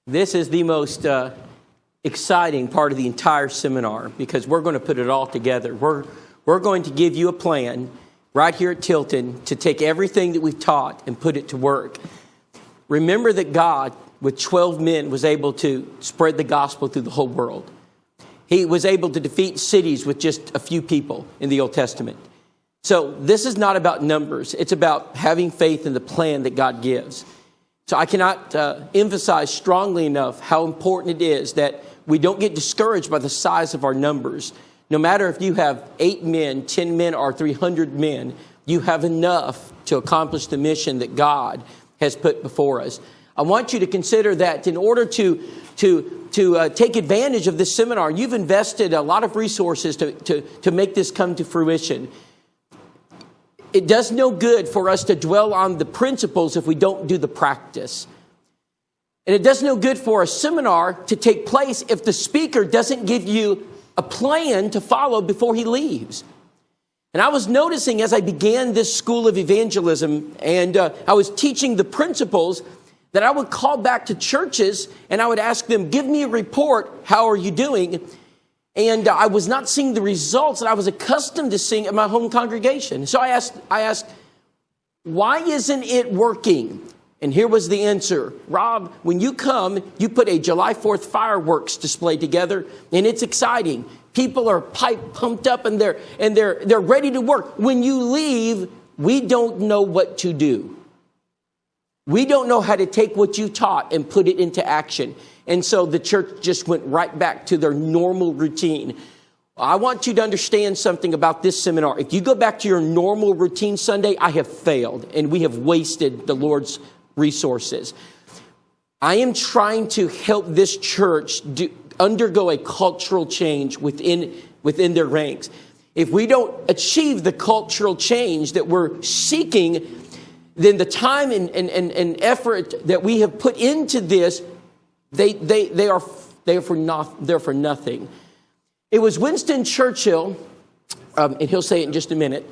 This is the most exciting part of the entire seminar because we're going to put it all together. We're going to give you a plan right here at Tilton to take everything that we've taught and put it to work. Remember that God, with 12 men, was able to spread the gospel through the whole world. He was able to defeat cities with just a few people in the Old Testament. So this is not about numbers. It's about having faith in the plan that God gives. So I cannot emphasize strongly enough how important it is that we don't get discouraged by the size of our numbers. No matter if you have 8 men, 10 men, or 300 men, you have enough to accomplish the mission that God has put before us. I want you to consider that in order to take advantage of this seminar, you've invested a lot of resources to make this come to fruition. It does no good for us to dwell on the principles if we don't do the practice. And it does no good for a seminar to take place if the speaker doesn't give you a plan to follow before he leaves. And I was noticing as I began this school of evangelism and I was teaching the principles that I would call back to churches and I would ask them, give me a report, how are you doing? And I was not seeing the results that I was accustomed to seeing at my home congregation. So I asked, why isn't it working? And here was the answer. Rob, when you come, you put a July 4th fireworks display together, and it's exciting. People are pumped up and they're ready to work. When you leave, we don't know what to do. We don't know how to take what you taught and put it into action. And so the church just went right back to their normal routine. I want you to understand something about this seminar. If you go back to your normal routine Sunday, I have failed and we have wasted the Lord's resources. I am trying to help this church undergo a cultural change within their ranks. If we don't achieve the cultural change that we're seeking, then the time and effort that we have put into this, they are for nothing. It was Winston Churchill, and he'll say it in just a minute,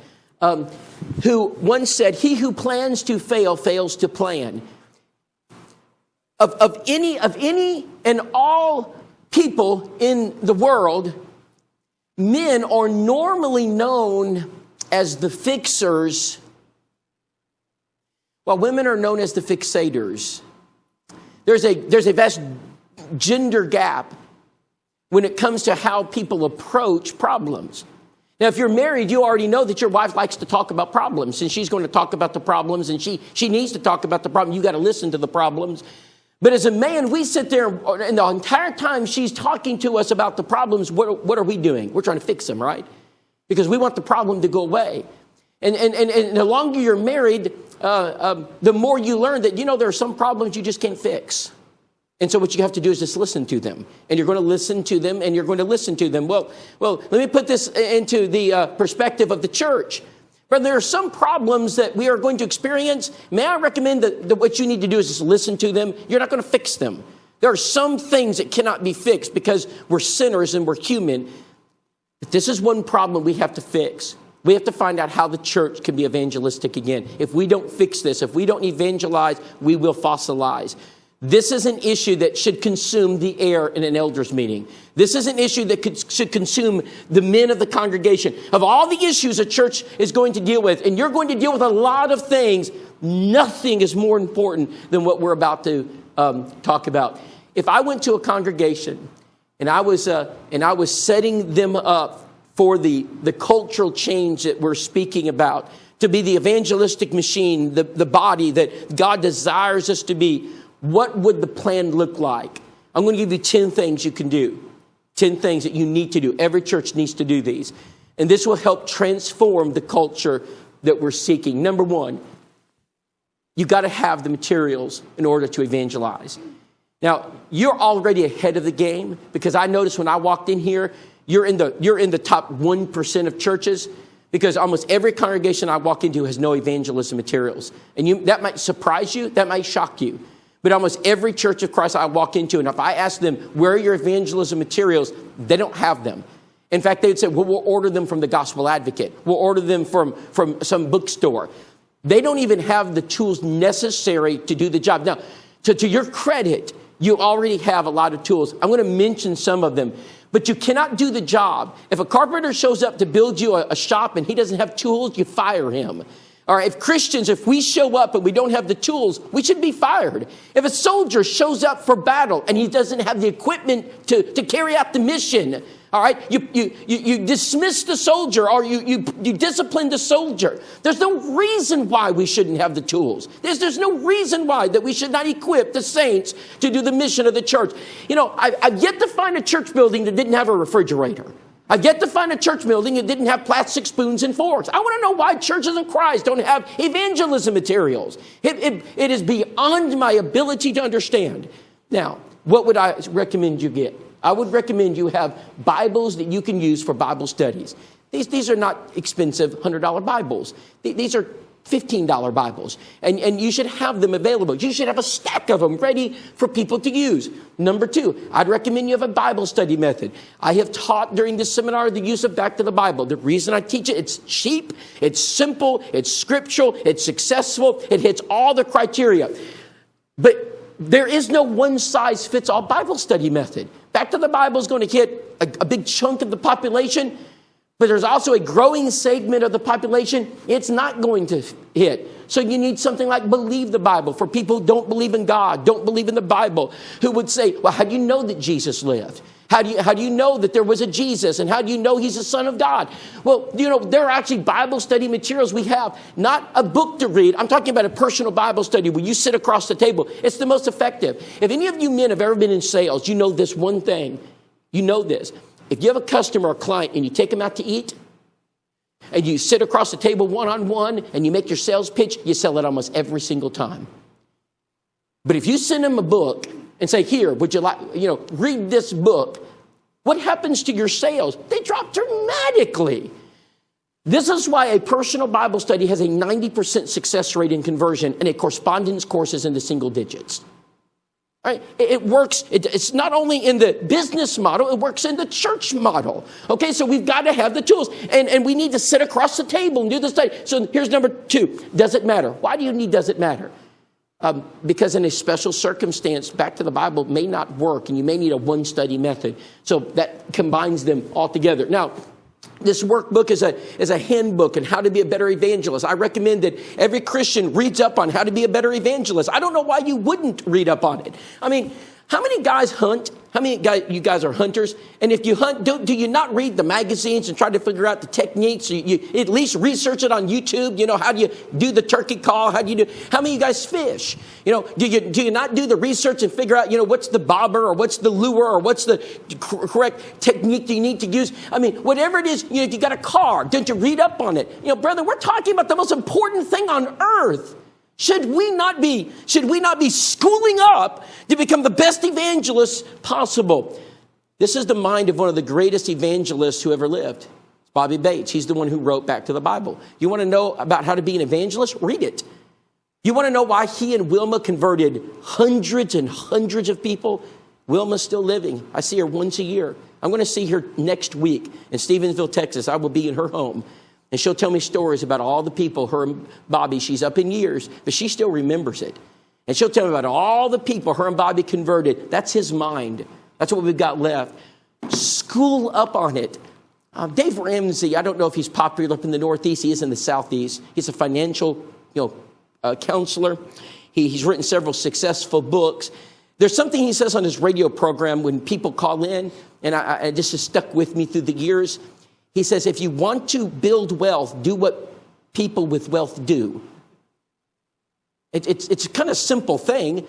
who once said, "He who plans to fail fails to plan." Of any and all people in the world, men are normally known as the fixers, while women are known as the fixators. There's a vast gender gap when it comes to how people approach problems. Now, if you're married, you already know that your wife likes to talk about problems, and she's going to talk about the problems, and she needs to talk about the problem. You got to listen to the problems. But as a man, we sit there, and the entire time she's talking to us about the problems, what are we doing? We're trying to fix them, right? Because we want the problem to go away. And the longer you're married, the more you learn that, there are some problems you just can't fix. And so what you have to do is just listen to them. And you're going to listen to them, and you're going to listen to them. Well, let me put this into the perspective of the church. But there are some problems that we are going to experience. May I recommend that what you need to do is just listen to them. You're not going to fix them. There are some things that cannot be fixed because we're sinners and we're human. But this is one problem we have to fix. We have to find out how the church can be evangelistic again. If we don't fix this, if we don't evangelize, we will fossilize. This is an issue that should consume the air in an elders meeting. This is an issue that should consume the men of the congregation. Of all the issues a church is going to deal with, and you're going to deal with a lot of things, nothing is more important than what we're about to talk about. If I went to a congregation and I was setting them up for the cultural change that we're speaking about, to be the evangelistic machine, the body that God desires us to be, what would the plan look like? I'm going to give you 10 things you can do. 10 things that you need to do. Every church needs to do these. And this will help transform the culture that we're seeking. Number one, you got to have the materials in order to evangelize. Now, you're already ahead of the game because I noticed when I walked in here, you're in the top 1% of churches because almost every congregation I walk into has no evangelism materials. And that might surprise you. That might shock you. But almost every church of Christ I walk into, and if I ask them, where are your evangelism materials? They don't have them. In fact, they would say, well, we'll order them from the Gospel Advocate. We'll order them from some bookstore. They don't even have the tools necessary to do the job. Now, to your credit, you already have a lot of tools. I'm going to mention some of them. But you cannot do the job. If a carpenter shows up to build you a shop and he doesn't have tools, you fire him. All right, if Christians, if we show up and we don't have the tools, we should be fired. If a soldier shows up for battle and he doesn't have the equipment to carry out the mission, all right, you dismiss the soldier, or you discipline the soldier. There's no reason why we shouldn't have the tools. There's no reason why that we should not equip the saints to do the mission of the church. You know, I've yet to find a church building that didn't have a refrigerator. I've yet to find a church building that didn't have plastic spoons and forks. I want to know why churches of Christ don't have evangelism materials. It is beyond my ability to understand. Now, what would I recommend you get? I would recommend you have Bibles that you can use for Bible studies. These are not expensive $100 Bibles. These are $15 Bibles. And you should have them available. You should have a stack of them ready for people to use. Number two, I'd recommend you have a Bible study method. I have taught during this seminar the use of Back to the Bible. The reason I teach it, it's cheap, it's simple, it's scriptural, it's successful, it hits all the criteria. But there is no one-size-fits-all Bible study method. Back to the Bible is going to hit a big chunk of the population, but there's also a growing segment of the population it's not going to hit. So you need something like Believe the Bible for people who don't believe in God, don't believe in the Bible, who would say, well, how do you know that Jesus lived? How do you know that there was a Jesus? And how do you know he's the Son of God? Well, you know, there are actually Bible study materials we have, not a book to read. I'm talking about a personal Bible study where you sit across the table. It's the most effective. If any of you men have ever been in sales, you know this one thing. You know this. If you have a customer or client and you take them out to eat, and you sit across the table one-on-one and you make your sales pitch, you sell it almost every single time. But if you send them a book and say, here, would you like, read this book, what happens to your sales? They drop dramatically. This is why a personal Bible study has a 90% success rate in conversion, and a correspondence course is in the single digits. All right? It works. It's not only in the business model, it works in the church model. Okay, so we've got to have the tools, and we need to sit across the table and do the study. So here's number two. Does it matter? Why do you need does it matter? Because in a special circumstance, Back to the Bible may not work, and you may need a one-study method. So that combines them all together. Now, this workbook is a handbook on how to be a better evangelist. I recommend that every Christian reads up on how to be a better evangelist. I don't know why you wouldn't read up on it. I mean, how many guys hunt? How many you guys are hunters? And if you hunt, do you not read the magazines and try to figure out the techniques? You at least research it on YouTube. You know, how do you do the turkey call? How many of you guys fish? You know, do you not do the research and figure out, what's the bobber or what's the lure or what's the correct technique you need to use? I mean, whatever it is, if you got a car, don't you read up on it? Brother, we're talking about the most important thing on earth. Should we not be schooling up to become the best evangelists possible? This is the mind of one of the greatest evangelists who ever lived. It's Bobby Bates. He's the one who wrote Back to the Bible. You want to know about how to be an evangelist? Read it. You want to know why he and Wilma converted hundreds and hundreds of people? Wilma's still living. I see her once a year. I'm going to see her next week in Stevensville, Texas. I will be in her home. And she'll tell me stories about all the people, her and Bobby, she's up in years, but she still remembers it. And she'll tell me about all the people her and Bobby converted. That's his mind. That's what we've got left. School up on it. Dave Ramsey, I don't know if he's popular up in the Northeast. He is in the Southeast. He's a financial, counselor. He's written several successful books. There's something he says on his radio program when people call in, and this has stuck with me through the years. He says, if you want to build wealth, do what people with wealth do. It's a kind of simple thing.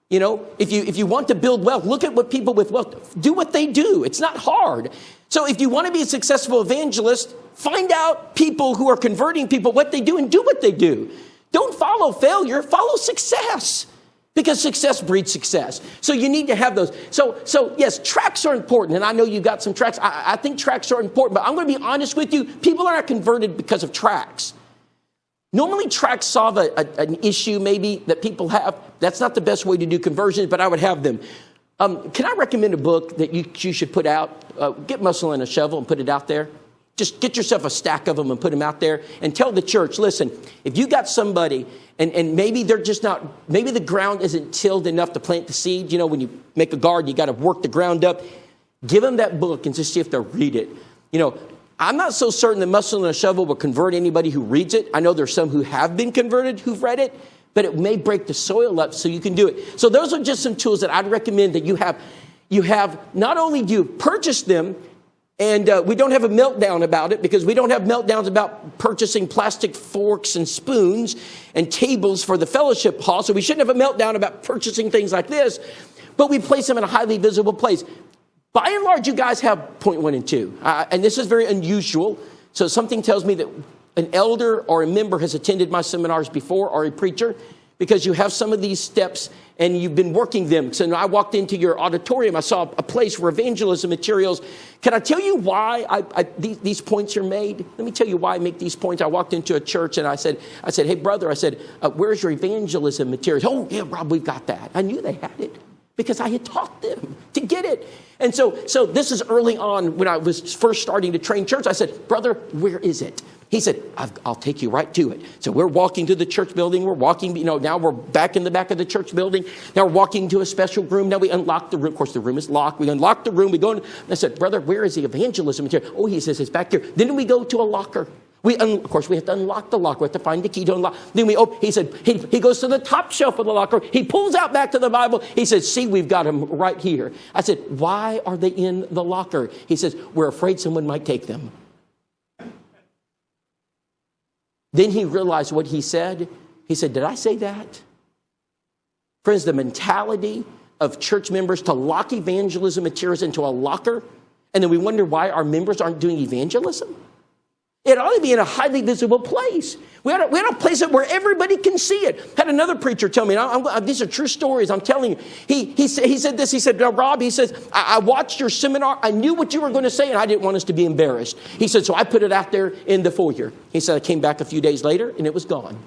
If you want to build wealth, look at what people with wealth do what they do. It's not hard. So if you want to be a successful evangelist, find out people who are converting people, what they do, and do what they do. Don't follow failure, follow success. Because success breeds success. So you need to have those. So yes, tracts are important. And I know you got some tracts. I think tracts are important. But I'm going to be honest with you. People are not converted because of tracts. Normally tracts solve an issue maybe that people have. That's not the best way to do conversions, but I would have them. Can I recommend a book that you should put out? Get Muscle and a Shovel and put it out there. Just get yourself a stack of them and put them out there and tell the church, listen, if you got somebody and maybe they're just not, maybe the ground isn't tilled enough to plant the seed. You know, when you make a garden, you got to work the ground up. Give them that book and just see if they'll read it. You know, I'm not so certain that Muscle and a Shovel will convert anybody who reads it. I know there's some who have been converted who've read it, but it may break the soil up so you can do it. So those are just some tools that I'd recommend that you have. You have, not only do you purchase them, and we don't have a meltdown about it, because we don't have meltdowns about purchasing plastic forks and spoons and tables for the fellowship hall. So we shouldn't have a meltdown about purchasing things like this, but we place them in a highly visible place. By and large, you guys have point 1 and 2. And this is very unusual. So something tells me that an elder or a member has attended my seminars before, or a preacher, because you have some of these steps and you've been working them. So I walked into your auditorium. I saw a place for evangelism materials. Can I tell you why these points are made? Let me tell you why I make these points. I walked into a church and I said, hey, brother, I said, where's your evangelism materials? Oh, yeah, Rob, we've got that. I knew they had it because I had taught them to get it. And so this is early on when I was first starting to train church. I said, brother, where is it? He said, I'll take you right to it. So we're walking to the church building. We're walking, now we're back in the back of the church building. Now we're walking to a special room. Now we unlock the room. Of course, the room is locked. We unlock the room. We go in. I said, brother, where is the evangelism material? Oh, he says, it's back here. Then we go to a locker. Of course, we have to unlock the locker. We have to find the key to unlock. Then he said, he goes to the top shelf of the locker. He pulls out back to the Bible. He says, see, we've got them right here. I said, why are they in the locker? He says, we're afraid someone might take them. Then he realized what he said. He said, did I say that? Friends, the mentality of church members to lock evangelism materials into a locker, and then we wonder why our members aren't doing evangelism. It ought to be in a highly visible place. We ought to place it where everybody can see it. Had another preacher tell me, and these are true stories, I'm telling you. He said this, he said, Rob, he says, I watched your seminar. I knew what you were going to say, and I didn't want us to be embarrassed. He said, so I put it out there in the foyer. He said, I came back a few days later, and it was gone.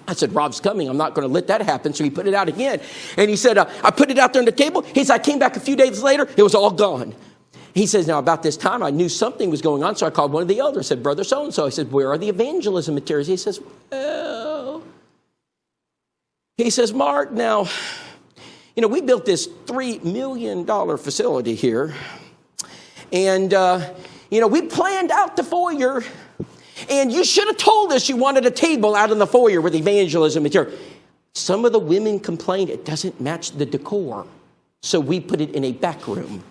I said, Rob's coming. I'm not going to let that happen. So he put it out again. And he said, I put it out there on the table. He said, I came back a few days later. It was all gone. He says, now about this time, I knew something was going on, so I called one of the elders. I said, brother so-and-so. I said, where are the evangelism materials? He says, well, he says, Mark, now, we built this $3 million facility here. And, we planned out the foyer. And you should have told us you wanted a table out in the foyer with evangelism material. Some of the women complained it doesn't match the decor. So we put it in a back room.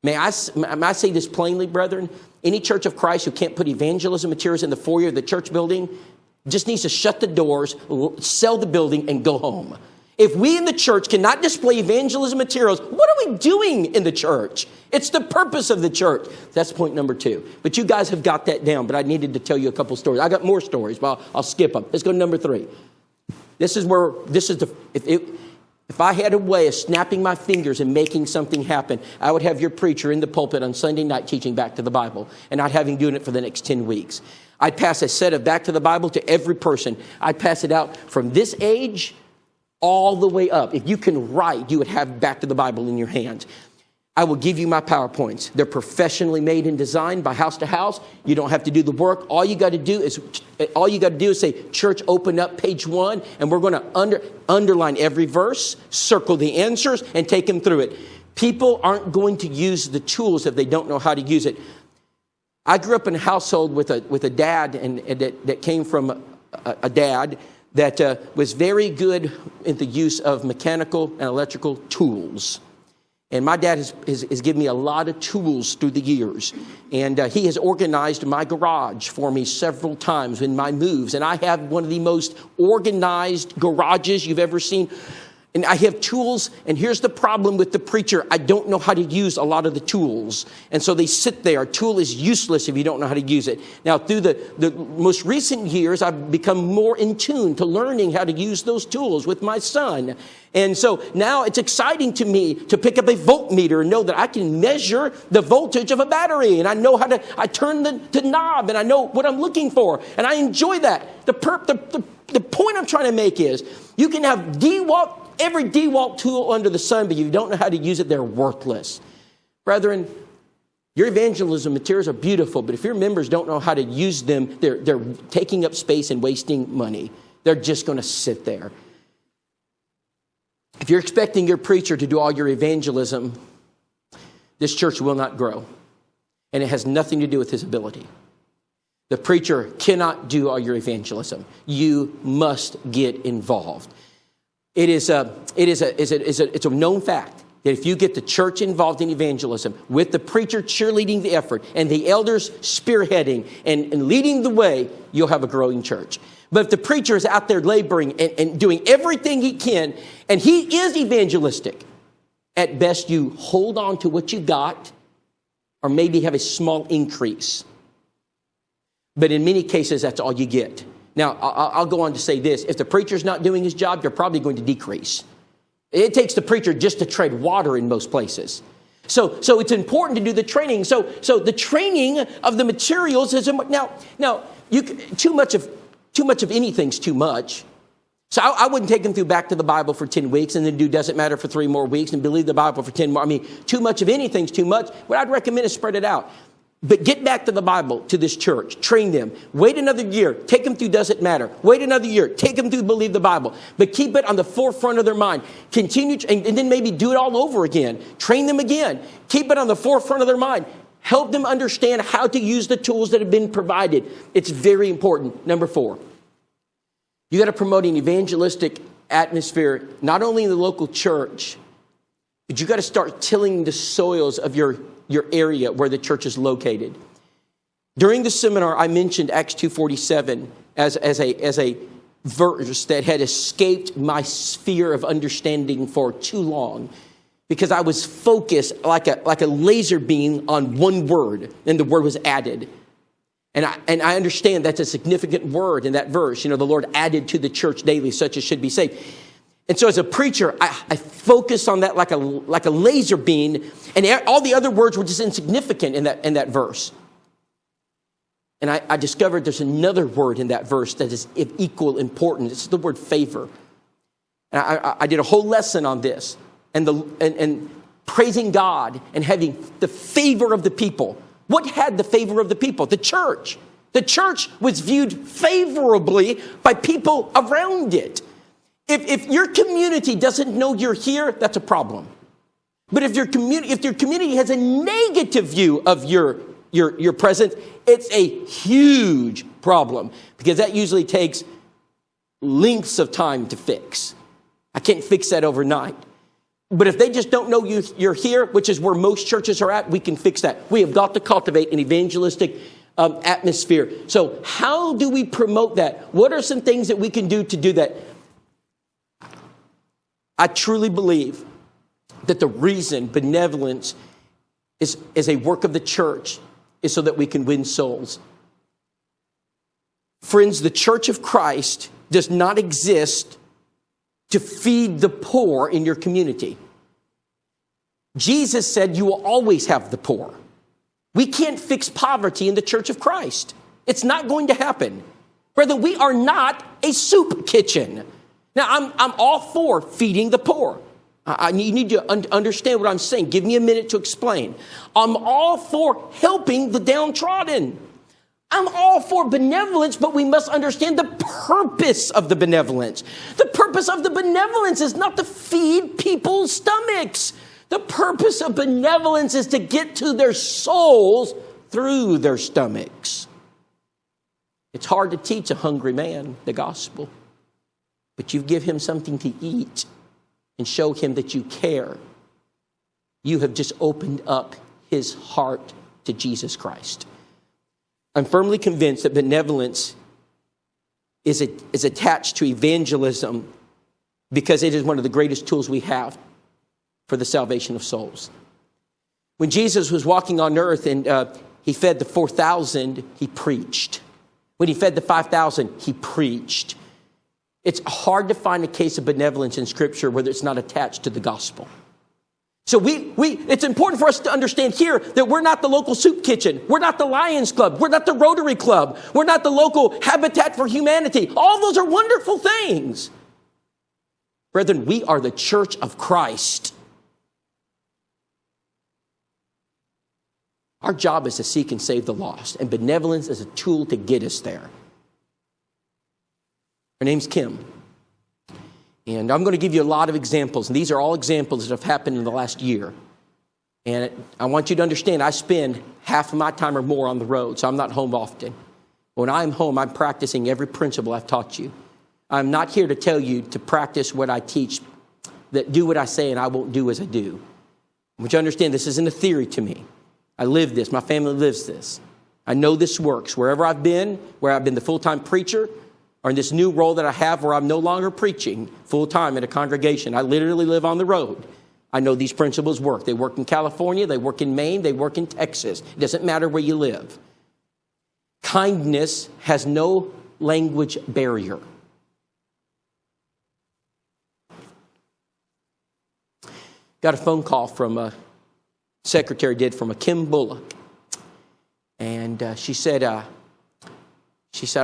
May I say this plainly, brethren? Any church of Christ who can't put evangelism materials in the foyer of the church building just needs to shut the doors, sell the building, and go home. If we in the church cannot display evangelism materials, what are we doing in the church? It's the purpose of the church. That's point number 2. But you guys have got that down, but I needed to tell you a couple stories. I got more stories, but I'll skip them. Let's go to number 3. If I had a way of snapping my fingers and making something happen, I would have your preacher in the pulpit on Sunday night teaching back to the Bible, and I'd have him doing it for the next 10 weeks. I'd pass a set of back to the Bible to every person. I'd pass it out from this age all the way up. If you can write, you would have back to the Bible in your hands. I will give you my PowerPoints. They're professionally made and designed by house to house. You don't have to do the work. All you got to do is say, church, open up page 1, and we're going to underline every verse, circle the answers, and take them through it. People aren't going to use the tools if they don't know how to use it. I grew up in a household with a dad and that came from a dad that was very good in the use of mechanical and electrical tools. And my dad has given me a lot of tools through the years. And he has organized my garage for me several times in my moves. And I have one of the most organized garages you've ever seen. And I have tools, and here's the problem with the preacher. I don't know how to use a lot of the tools. And so they sit there. A tool is useless if you don't know how to use it. Now, through the most recent years, I've become more in tune to learning how to use those tools with my son. And so now it's exciting to me to pick up a voltmeter and know that I can measure the voltage of a battery. And I know I turn the knob, and I know what I'm looking for. And I enjoy that. The point I'm trying to make is you can have every DeWalt tool under the sun, but if you don't know how to use it, they're worthless. Brethren, Your evangelism materials are beautiful, but if your members don't know how to use them, they're taking up space and wasting money. They're just going to sit there. If you're expecting your preacher to do all your evangelism, this church will not grow. And it has nothing to do with his ability. The preacher cannot do all your evangelism. You must get involved. It's a known fact that if you get the church involved in evangelism, with the preacher cheerleading the effort and the elders spearheading and leading the way, you'll have a growing church. But if the preacher is out there laboring and doing everything he can, and he is evangelistic, at best you hold on to what you got, or maybe have a small increase. But in many cases, that's all you get. Now, I'll go on to say this. If the preacher's not doing his job, you're probably going to decrease. It takes the preacher just to tread water in most places. So it's important to do the training. So the training of the materials is now too much of anything's too much. So I wouldn't take them through Back to the Bible for 10 weeks and then do Doesn't Matter for 3 more weeks and Believe the Bible for 10 more. I mean, too much of anything's too much. What I'd recommend is spread it out. But get back to the Bible, to this church. Train them. Wait another year. Take them through Does It Matter. Wait another year. Take them through Believe the Bible. But keep it on the forefront of their mind. Continue, and then maybe do it all over again. Train them again. Keep it on the forefront of their mind. Help them understand how to use the tools that have been provided. It's very important. Number 4. You got to promote an evangelistic atmosphere, not only in the local church, but you got to start tilling the soils of your area where the church is located. During the seminar, I mentioned Acts 2:47 as a verse that had escaped my sphere of understanding for too long, because I was focused like a laser beam on one word, and the word was added. And I understand that's a significant word in that verse. You know, the Lord added to the church daily such as should be saved. And so as a preacher, I focus on that like a laser beam, and all the other words were just insignificant in that verse. And I discovered there's another word in that verse that is of equal importance. It's the word favor. And I did a whole lesson on this, and praising God and having the favor of the people. What had the favor of the people? The church. The church was viewed favorably by people around it. If your community doesn't know you're here, that's a problem. But if your community has a negative view of your presence, it's a huge problem, because that usually takes lengths of time to fix. I can't fix that overnight. But if they just don't know you're here, which is where most churches are at, we can fix that. We have got to cultivate an evangelistic atmosphere. So how do we promote that? What are some things that we can do to do that? I truly believe that the reason benevolence is a work of the church is so that we can win souls. Friends, the church of Christ does not exist to feed the poor in your community. Jesus said you will always have the poor. We can't fix poverty in the church of Christ. It's not going to happen. Brother, we are not a soup kitchen. Now, I'm all for feeding the poor. You need to understand what I'm saying. Give me a minute to explain. I'm all for helping the downtrodden. I'm all for benevolence, but we must understand the purpose of the benevolence. The purpose of the benevolence is not to feed people's stomachs. The purpose of benevolence is to get to their souls through their stomachs. It's hard to teach a hungry man the gospel, but you give him something to eat and show him that you care. You have just opened up his heart to Jesus Christ. I'm firmly convinced that benevolence is attached to evangelism because it is one of the greatest tools we have for the salvation of souls. When Jesus was walking on earth and he fed the 4,000, he preached. When he fed the 5,000, he preached. It's hard to find a case of benevolence in Scripture where it's not attached to the gospel. So it's important for us to understand here that we're not the local soup kitchen. We're not the Lions Club. We're not the Rotary Club. We're not the local Habitat for Humanity. All those are wonderful things. Brethren, we are the church of Christ. Our job is to seek and save the lost, and benevolence is a tool to get us there. Her name's Kim. And I'm going to give you a lot of examples. And these are all examples that have happened in the last year. And I want you to understand, I spend half of my time or more on the road, so I'm not home often. When I'm home, I'm practicing every principle I've taught you. I'm not here to tell you to practice what I teach, that do what I say and I won't do as I do. I want you to understand this isn't a theory to me. I live this. My family lives this. I know this works. Wherever I've been, where I've been the full-time preacher, or in this new role that I have where I'm no longer preaching full-time at a congregation, I literally live on the road. I know these principles work. They work in California, they work in Maine, they work in Texas. It doesn't matter where you live. Kindness has no language barrier. Got a phone call from a secretary from a Kim Bullock. And she said, I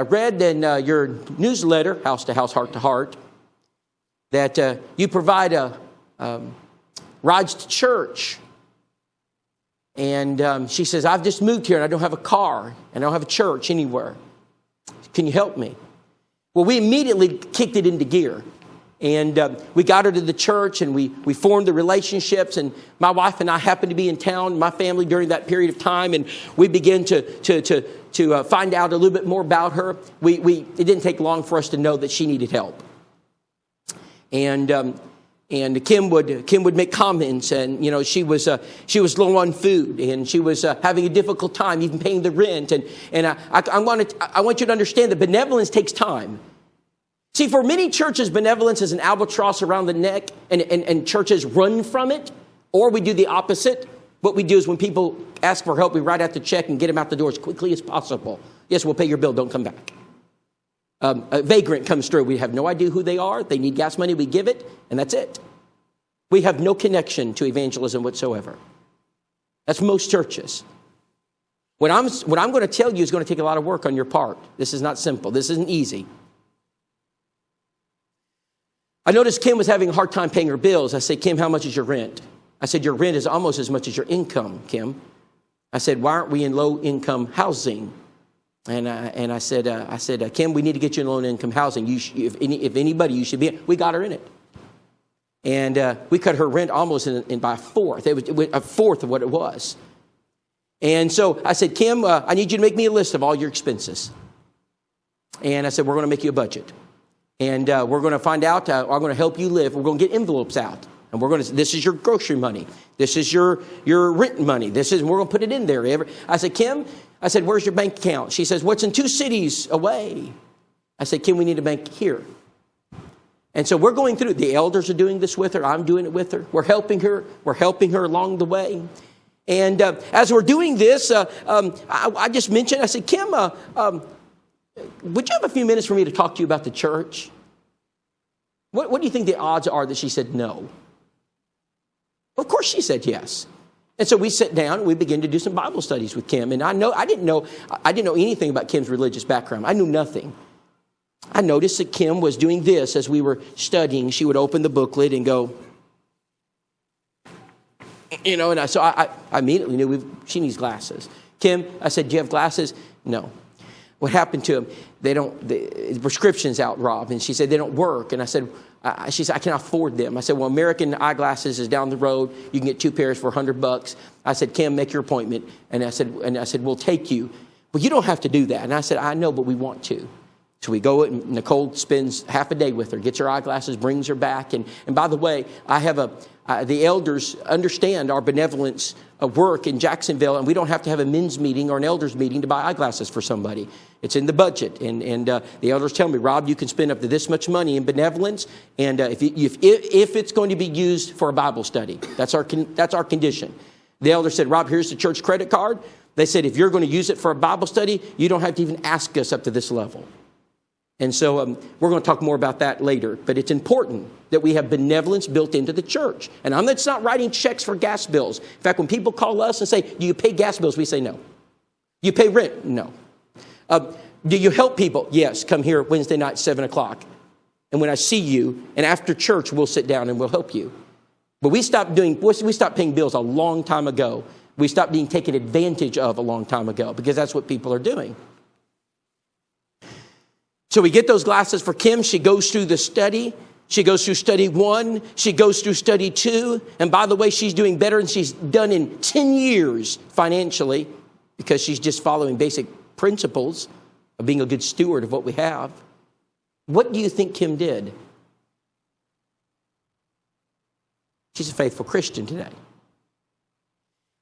read in your newsletter, House to House, Heart to Heart, that you provide rides to church. And she says, I've just moved here and I don't have a car and I don't have a church anywhere. Can you help me? Well, we immediately kicked it into gear. And we got her to the church and we formed the relationships. And my wife and I happened to be in town, my family, during that period of time. And we began to find out a little bit more about her. It didn't take long for us to know that she needed help. And Kim would make comments, and she was low on food, and she was having a difficult time even paying the rent. And I want you to understand that benevolence takes time. See, for many churches, benevolence is an albatross around the neck, and churches run from it, or we do the opposite. What we do is when people ask for help, we write out the check and get them out the door as quickly as possible. Yes, we'll pay your bill. Don't come back. A vagrant comes through. We have no idea who they are. They need gas money. We give it, and that's it. We have no connection to evangelism whatsoever. That's most churches. What I'm going to tell you is going to take a lot of work on your part. This is not simple. This isn't easy. I noticed Kim was having a hard time paying her bills. I said, Kim, how much is your rent? I said, your rent is almost as much as your income, Kim. I said, why aren't we in low-income housing? And I said, Kim, we need to get you in low-income housing. If anybody, you should be. We got her in it. And we cut her rent almost by a fourth. It was a fourth of what it was. And so I said, Kim, I need you to make me a list of all your expenses. And I said, we're going to make you a budget. And we're going to find out, I'm going to help you live. We're going to get envelopes out. And this is your grocery money. This is your rent money. We're going to put it in there. I said, Kim, where's your bank account? She says, what's in 2 cities away? I said, Kim, we need a bank here. And so we're going through. The elders are doing this with her. I'm doing it with her. We're helping her. We're helping her along the way. And as we're doing this, I just mentioned, I said, Kim, would you have a few minutes for me to talk to you about the church? What do you think the odds are that she said no? Of course she said yes. And so we sat down and we began to do some Bible studies with Kim. And I didn't know anything about Kim's religious background. I knew nothing. I noticed that Kim was doing this as we were studying. She would open the booklet and go, so I immediately knew she needs glasses. Kim, I said, do you have glasses? No. What happened to them? The prescription's out, Rob. And she said, they don't work. And I said, she said, I cannot afford them. I said, well, American Eyeglasses is down the road. You can get 2 pairs for $100. I said, Kim, make your appointment. And I said, we'll take you. Well, you don't have to do that. And I said, I know, but we want to. So we go, and Nicole spends half a day with her, gets her eyeglasses, brings her back. And by the way, I have the elders understand our benevolence work in Jacksonville, and we don't have to have a men's meeting or an elders meeting to buy eyeglasses for somebody. It's in the budget. And the elders tell me, Rob, you can spend up to this much money in benevolence, and if it's going to be used for a Bible study, that's our condition. The elder said, Rob, here's the church credit card. They said, if you're going to use it for a Bible study, you don't have to even ask us up to this level. And so we're going to talk more about that later. But it's important that we have benevolence built into the church. And I'm not writing checks for gas bills. In fact, when people call us and say, do you pay gas bills? We say no. You pay rent? No. Do you help people? Yes. Come here Wednesday night, 7 o'clock. And when I see you, and after church, we'll sit down and we'll help you. But we stopped paying bills a long time ago. We stopped being taken advantage of a long time ago because that's what people are doing. So we get those glasses for Kim. She goes through the study. She goes through study 1. She goes through study 2. And by the way, she's doing better than she's done in 10 years financially because she's just following basic principles of being a good steward of what we have. What do you think Kim did? She's a faithful Christian today.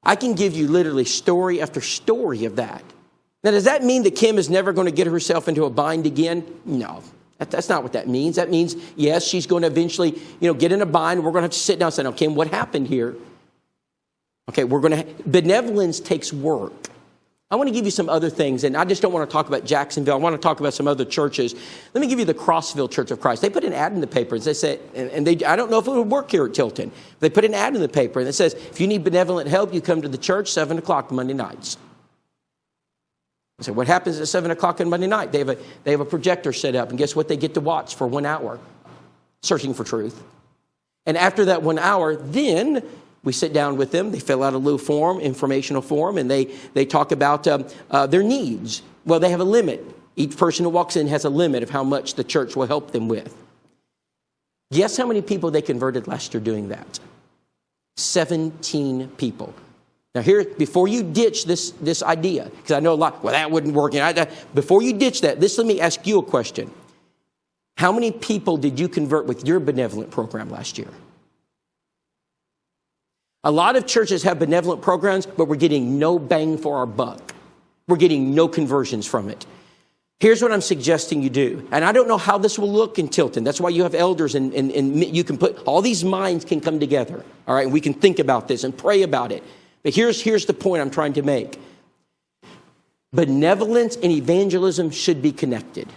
I can give you literally story after story of that. Now, does that mean that Kim is never going to get herself into a bind again? No, that's not what that means. That means, yes, she's going to eventually, get in a bind. We're going to have to sit down and say, no, Kim, what happened here? Okay, benevolence takes work. I want to give you some other things, and I just don't want to talk about Jacksonville. I want to talk about some other churches. Let me give you the Crossville Church of Christ. They put an ad in the paper, and they said, I don't know if it would work here at Tilton. They put an ad in the paper, and it says, if you need benevolent help, you come to the church 7 o'clock Monday nights. I said, what happens at 7 o'clock on Monday night? They have a projector set up, and guess what? They get to watch for 1 hour, Searching for Truth. And after that 1 hour, then we sit down with them. They fill out a little form, informational form, and they talk about their needs. Well, they have a limit. Each person who walks in has a limit of how much the church will help them with. Guess how many people they converted last year doing that? 17 people. Now here, before you ditch this idea, because I know a lot, well, that wouldn't work. Before you ditch that, let me ask you a question. How many people did you convert with your benevolent program last year? A lot of churches have benevolent programs, but we're getting no bang for our buck. We're getting no conversions from it. Here's what I'm suggesting you do. And I don't know how this will look in Tilton. That's why you have elders and you can put, all these minds can come together. All right, and we can think about this and pray about it. But here's the point I'm trying to make. Benevolence and evangelism should be connected.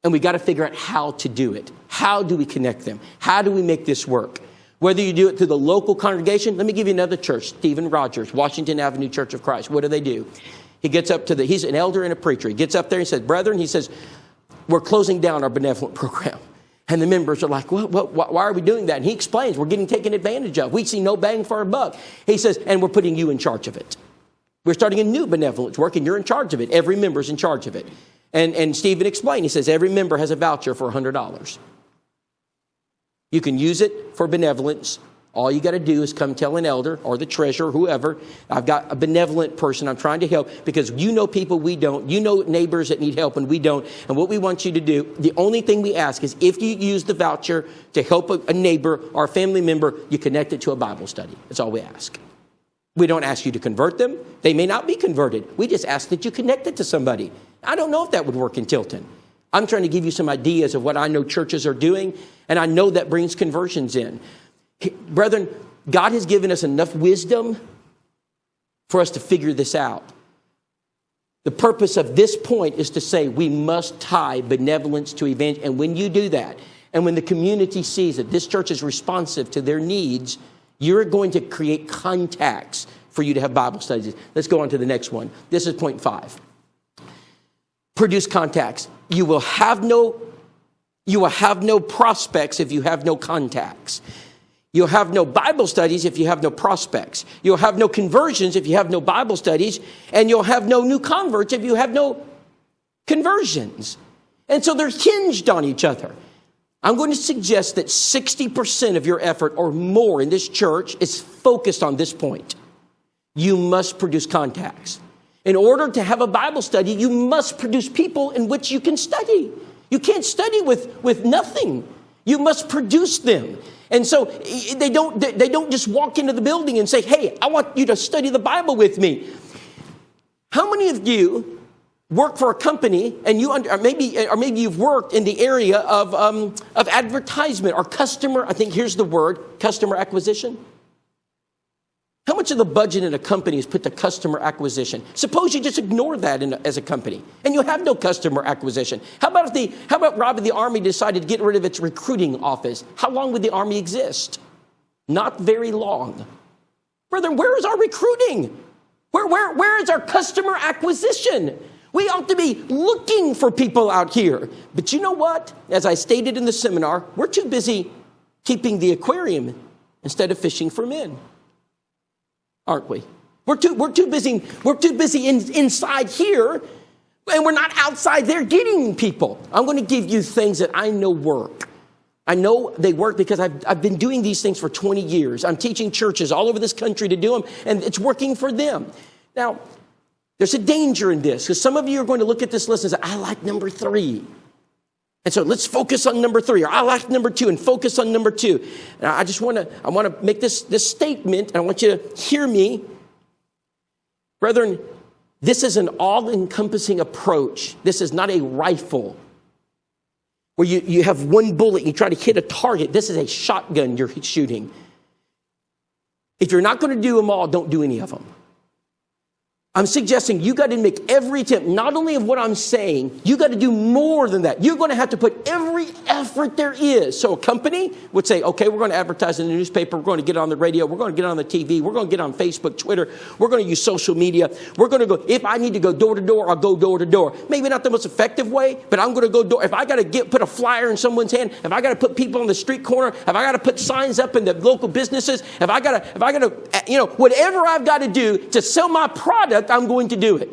And we got to figure out how to do it. How do we connect them? How do we make this work? Whether you do it through the local congregation, let me give you another church, Stephen Rogers, Washington Avenue Church of Christ. What do? He gets up he's an elder and a preacher. He gets up there and says, brethren, he says, we're closing down our benevolent program. And the members are like, why are we doing that? And he explains, we're getting taken advantage of. We see no bang for our buck. He says, and we're putting you in charge of it. We're starting a new benevolence work, and you're in charge of it. Every member's in charge of it. And Stephen explained, he says, every member has a voucher for $100. You can use it for benevolence. All you got to do is come tell an elder or the treasurer, whoever, I've got a benevolent person I'm trying to help, because you know people we don't. You know neighbors that need help and we don't. And what we want you to do, the only thing we ask is if you use the voucher to help a neighbor or a family member, you connect it to a Bible study. That's all we ask. We don't ask you to convert them. They may not be converted. We just ask that you connect it to somebody. I don't know if that would work in Tilton. I'm trying to give you some ideas of what I know churches are doing, and I know that brings conversions in. Brethren, God has given us enough wisdom for us to figure this out. The purpose of this point is to say we must tie benevolence to evangelism. And when you do that, and when the community sees that this church is responsive to their needs, you're going to create contacts for you to have Bible studies. Let's go on to the next one. This is point 5. Produce contacts. You will have no prospects if you have no contacts. You'll have no Bible studies if you have no prospects. You'll have no conversions if you have no Bible studies. And you'll have no new converts if you have no conversions. And so they're hinged on each other. I'm going to suggest that 60% of your effort or more in this church is focused on this point. You must produce contacts. In order to have a Bible study, you must produce people in which you can study. You can't study with nothing. You must produce them. And so they don't just walk into the building and say, hey, I want you to study the Bible with me. How many of you work for a company and maybe you've worked in the area of advertisement or customer, I think here's the word, customer acquisition? How much of the budget in a company is put to customer acquisition? Suppose you just ignore that as a company and you have no customer acquisition. How about Rob, the Army decided to get rid of its recruiting office? How long would the Army exist? Not very long. Brethren, where is our recruiting? Where is our customer acquisition? We ought to be looking for people out here. But you know what? As I stated in the seminar, we're too busy keeping the aquarium instead of fishing for men. Aren't we? We're too busy inside here, and we're not outside there getting people. I'm going to give you things that I know work. I know they work because I've been doing these things for 20 years. I'm teaching churches all over this country to do them, and it's working for them. Now, there's a danger in this, because some of you are going to look at this list and say, I like number 3. And so let's focus on number 3, or I like number 2 and focus on number 2. And I want to make this statement, and I want you to hear me. Brethren, this is an all-encompassing approach. This is not a rifle where you have one bullet and you try to hit a target. This is a shotgun you're shooting. If you're not going to do them all, don't do any of them. I'm suggesting you got to make every attempt, not only of what I'm saying, you got to do more than that. You're going to have to put every effort there is. So a company would say, okay, we're going to advertise in the newspaper. We're going to get on the radio. We're going to get on the TV. We're going to get on Facebook, Twitter. We're going to use social media. We're going to go, if I need to go door to door, I'll go door to door. Maybe not the most effective way, but I'm going to go door. If I got to put a flyer in someone's hand, if I got to put people on the street corner, if I got to put signs up in the local businesses, if I got to, whatever I've got to do to sell my product, I'm going to do it.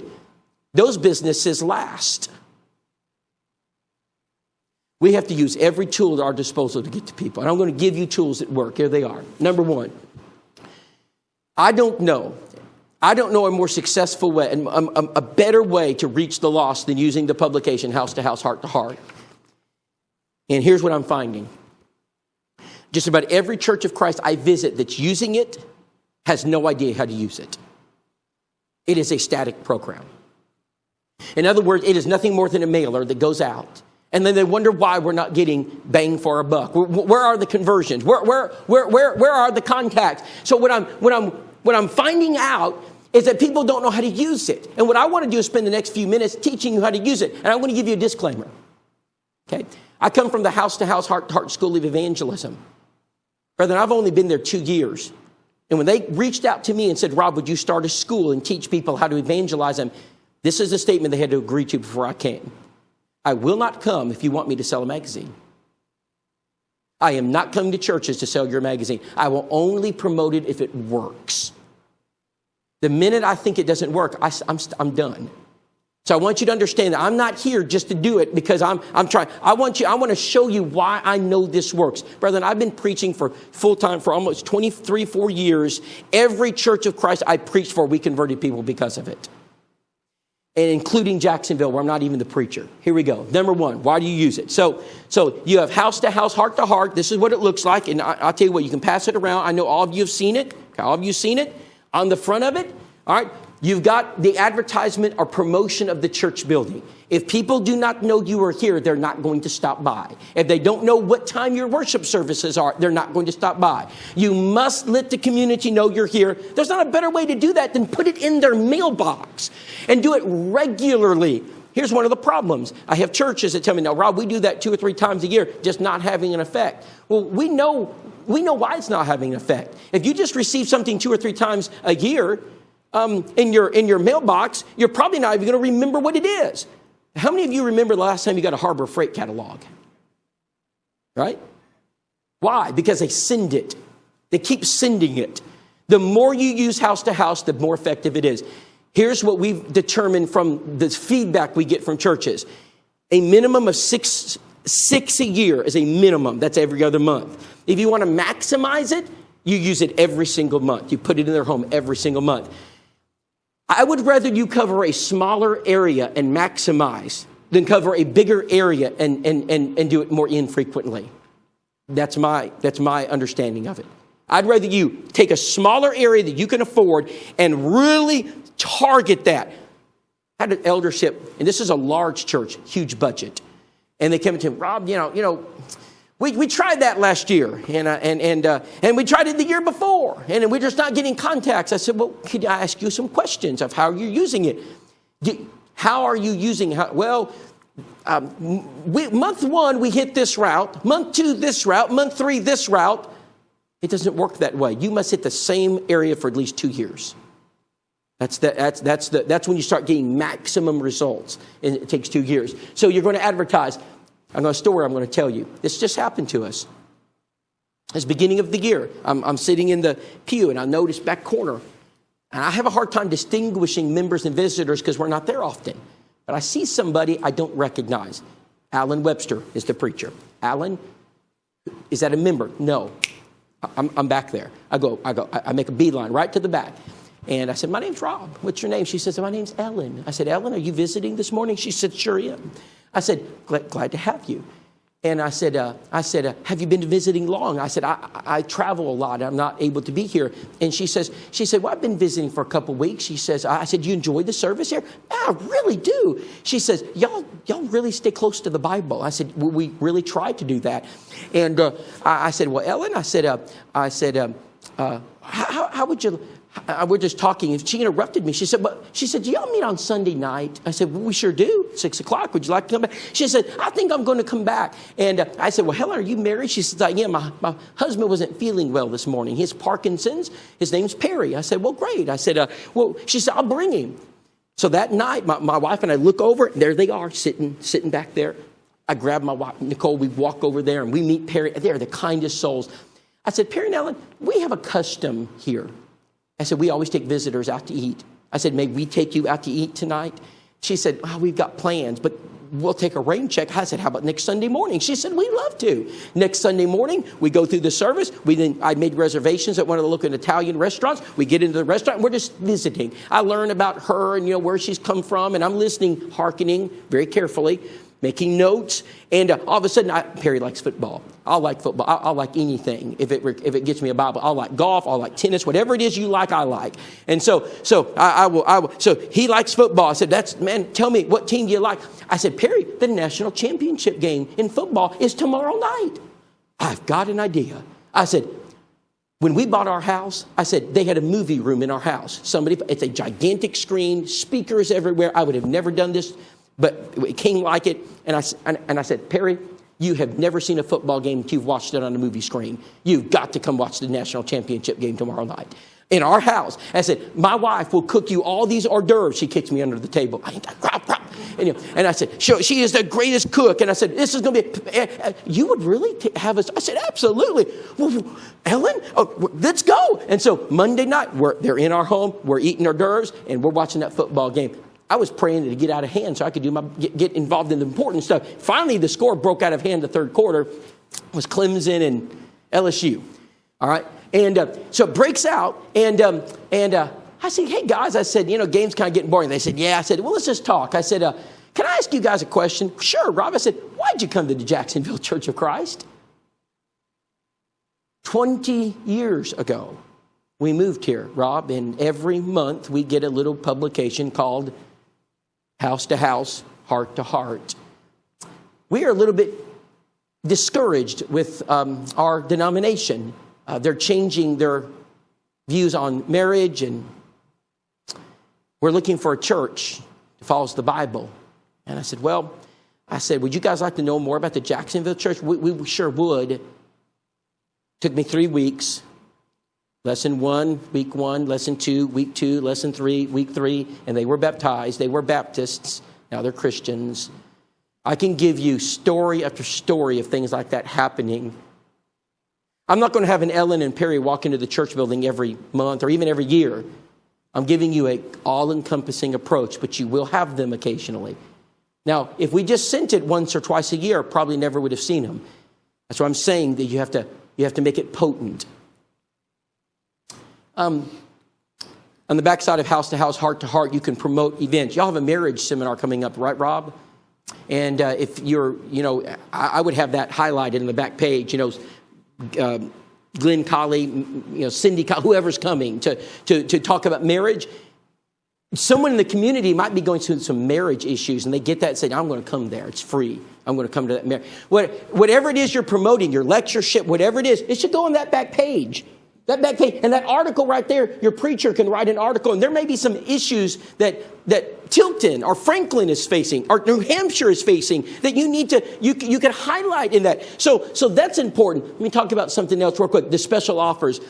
Those businesses last. We have to use every tool at our disposal to get to people. And I'm going to give you tools that work. Here they are. Number 1, I don't know a more successful way and a better way to reach the lost than using the publication House to House, Heart to Heart. And here's what I'm finding. Just about every church of Christ I visit that's using it has no idea how to use it. It is a static program. In other words, it is nothing more than a mailer that goes out. And then they wonder why we're not getting bang for our buck. Where are the conversions? Where are the contacts? So what I'm finding out is that people don't know how to use it. And what I want to do is spend the next few minutes teaching you how to use it. And I'm going to give you a disclaimer. Okay? I come from the House to House, Heart to Heart School of Evangelism. Brethren, I've only been there 2 years. And when they reached out to me and said, Rob, would you start a school and teach people how to evangelize them? This is a statement they had to agree to before I came. I will not come if you want me to sell a magazine. I am not coming to churches to sell your magazine. I will only promote it if it works. The minute I think it doesn't work, I'm done. So I want you to understand that I'm not here just to do it because I'm trying. I want to show you why I know this works. Brethren, I've been preaching for full time for almost 4 years. Every church of Christ I preached for, we converted people because of it. And including Jacksonville, where I'm not even the preacher. Here we go. Number 1, why do you use it? So you have House to House, Heart to Heart. This is what it looks like. And I'll tell you what, you can pass it around. I know all of you have seen it. All of you have seen it. On the front of it, all right, you've got the advertisement or promotion of the church building. If people do not know you are here, they're not going to stop by. If they don't know what time your worship services are, they're not going to stop by. You must let the community know you're here. There's not a better way to do that than put it in their mailbox and do it regularly. Here's one of the problems. I have churches that tell me, now, Rob, we do that 2 or 3 times a year, just not having an effect. Well, we know why it's not having an effect. If you just receive something 2 or 3 times a year, in your mailbox, you're probably not even going to remember what it is. How many of you remember the last time you got a Harbor Freight catalog? Right? Why? Because they send it. They keep sending it. The more you use House to House, the more effective it is. Here's what we've determined from the feedback we get from churches. A minimum of six a year is a minimum. That's every other month. If you want to maximize it, you use it every single month. You put it in their home every single month. I would rather you cover a smaller area and maximize than cover a bigger area and do it more infrequently. That's my understanding of it. I'd rather you take a smaller area that you can afford and really target that. I had an eldership, and this is a large church, huge budget. And they came to him, Rob, we tried that last year, and we tried it the year before, and we're just not getting contacts. I said, well, could I ask you some questions of how you're using it? How are you using it? Month 1, we hit this route. Month 2, this route. Month 3, this route. It doesn't work that way. You must hit the same area for at least 2 years. That's when you start getting maximum results, and it takes 2 years. So you're going to advertise. I've got a story I'm going to tell you. This just happened to us. It's beginning of the year. I'm sitting in the pew, and I noticed back corner, And I have a hard time distinguishing members and visitors because we're not there often. But I see somebody I don't recognize. Alan Webster is the preacher. Alan, is that a member? No. I'm back there. I make a beeline right to the back. And I said, my name's Rob. What's your name? She says, my name's Ellen. I said, Ellen, are you visiting this morning? She said, sure am. I said, glad to have you. And I said, have you been visiting long? I said, I travel a lot. I'm not able to be here. And she said, well, I've been visiting for a couple weeks. She says, I said, you enjoy the service here? I really do. She says, y'all really stay close to the Bible. I said, well, we really try to do that. And I said, well, Ellen, how would you... we're just talking, and she interrupted me. She said, do y'all meet on Sunday night? I said, well, we sure do. 6 o'clock. Would you like to come back? She said, I think I'm going to come back. And I said, well, Helen, are you married? She says, I am. My husband wasn't feeling well this morning. He has Parkinson's. His name's Perry. I said, well, great. I said, she said, I'll bring him. So that night, my wife and I look over, and there they are, sitting back there. I grab my wife, Nicole. We walk over there, and we meet Perry. They're the kindest souls. I said, Perry and Ellen, we have a custom here. I said, we always take visitors out to eat. I said, may we take you out to eat tonight? She said, well, we've got plans, but we'll take a rain check. I said, how about next Sunday morning? She said, we'd love to. Next Sunday morning, we go through the service. I made reservations at one of the local Italian restaurants. We get into the restaurant, and we're just visiting. I learn about her and, where she's come from, and I'm listening, hearkening very carefully, making notes. And all of a sudden, Perry likes football. I'll like football. I'll like anything. If it gets me a Bible, I'll like golf. I'll like tennis. Whatever it is you like, I like. And so I will. So he likes football. I said, man, tell me, what team do you like? I said, Perry, the national championship game in football is tomorrow night. I've got an idea. I said, when we bought our house, I said, they had a movie room in our house. It's a gigantic screen, speakers everywhere. I would have never done this, but it came like it. And I said, Perry, you have never seen a football game until you've watched it on a movie screen. You've got to come watch the national championship game tomorrow night. In our house. I said, my wife will cook you all these hors d'oeuvres. She kicks me under the table. And I said, she is the greatest cook. And I said, this is going to be, you would really have us? I said, absolutely. Well, Ellen, let's go. And so Monday night, they're in our home. We're eating hors d'oeuvres, and we're watching that football game. I was praying to get out of hand so I could get involved in the important stuff. Finally, the score broke out of hand the third quarter. It was Clemson and LSU. All right. And so it breaks out. And I said, hey, guys, I said, game's kind of getting boring. They said, yeah. I said, well, let's just talk. I said, can I ask you guys a question? Sure, Rob. I said, why'd you come to the Jacksonville Church of Christ? 20 years ago, we moved here, Rob, and every month we get a little publication called House to House, Heart to Heart. We are a little bit discouraged with our denomination. They're changing their views on marriage, and we're looking for a church that follows the Bible. And I said, would you guys like to know more about the Jacksonville Church? We sure would. Took me 3 weeks. Lesson 1, week 1, lesson 2, week 2, lesson 3, week 3, and they were baptized. They were Baptists. Now they're Christians. I can give you story after story of things like that happening. I'm not going to have an Ellen and Perry walk into the church building every month or even every year. I'm giving you an all-encompassing approach, but you will have them occasionally. Now, if we just sent it once or twice a year, probably never would have seen them. That's why I'm saying that you have to make it potent. On the backside of House to House, Heart to Heart, you can promote events. Y'all have a marriage seminar coming up, right, Rob? And if you're, I would have that highlighted in the back page, Glenn Colley, Cindy Colley, whoever's coming to talk about marriage. Someone in the community might be going through some marriage issues, and they get that and say, I'm going to come there. It's free. I'm going to come to that marriage. Whatever it is you're promoting, your lectureship, whatever it is, it should go on that back page. That back page, and that article right there, your preacher can write an article, and there may be some issues that Tilton or Franklin is facing, or New Hampshire is facing, that you can highlight in that. So that's important. Let me talk about something else real quick. The special offers.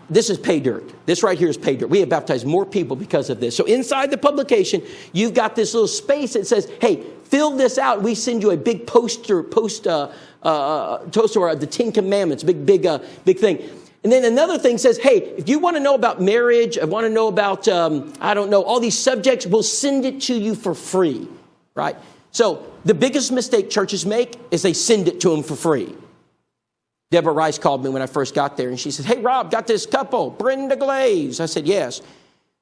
This is pay dirt. This right here is pay dirt. We have baptized more people because of this. So inside the publication, you've got this little space that says, hey, fill this out. We send you a big poster of the 10 Commandments, big thing. And then another thing says, hey, if you want to know about marriage, I want to know about, all these subjects, we'll send it to you for free, right? So the biggest mistake churches make is they send it to them for free. Deborah Rice called me when I first got there, and she said, hey, Rob, got this couple, Brenda Glaze. I said, yes.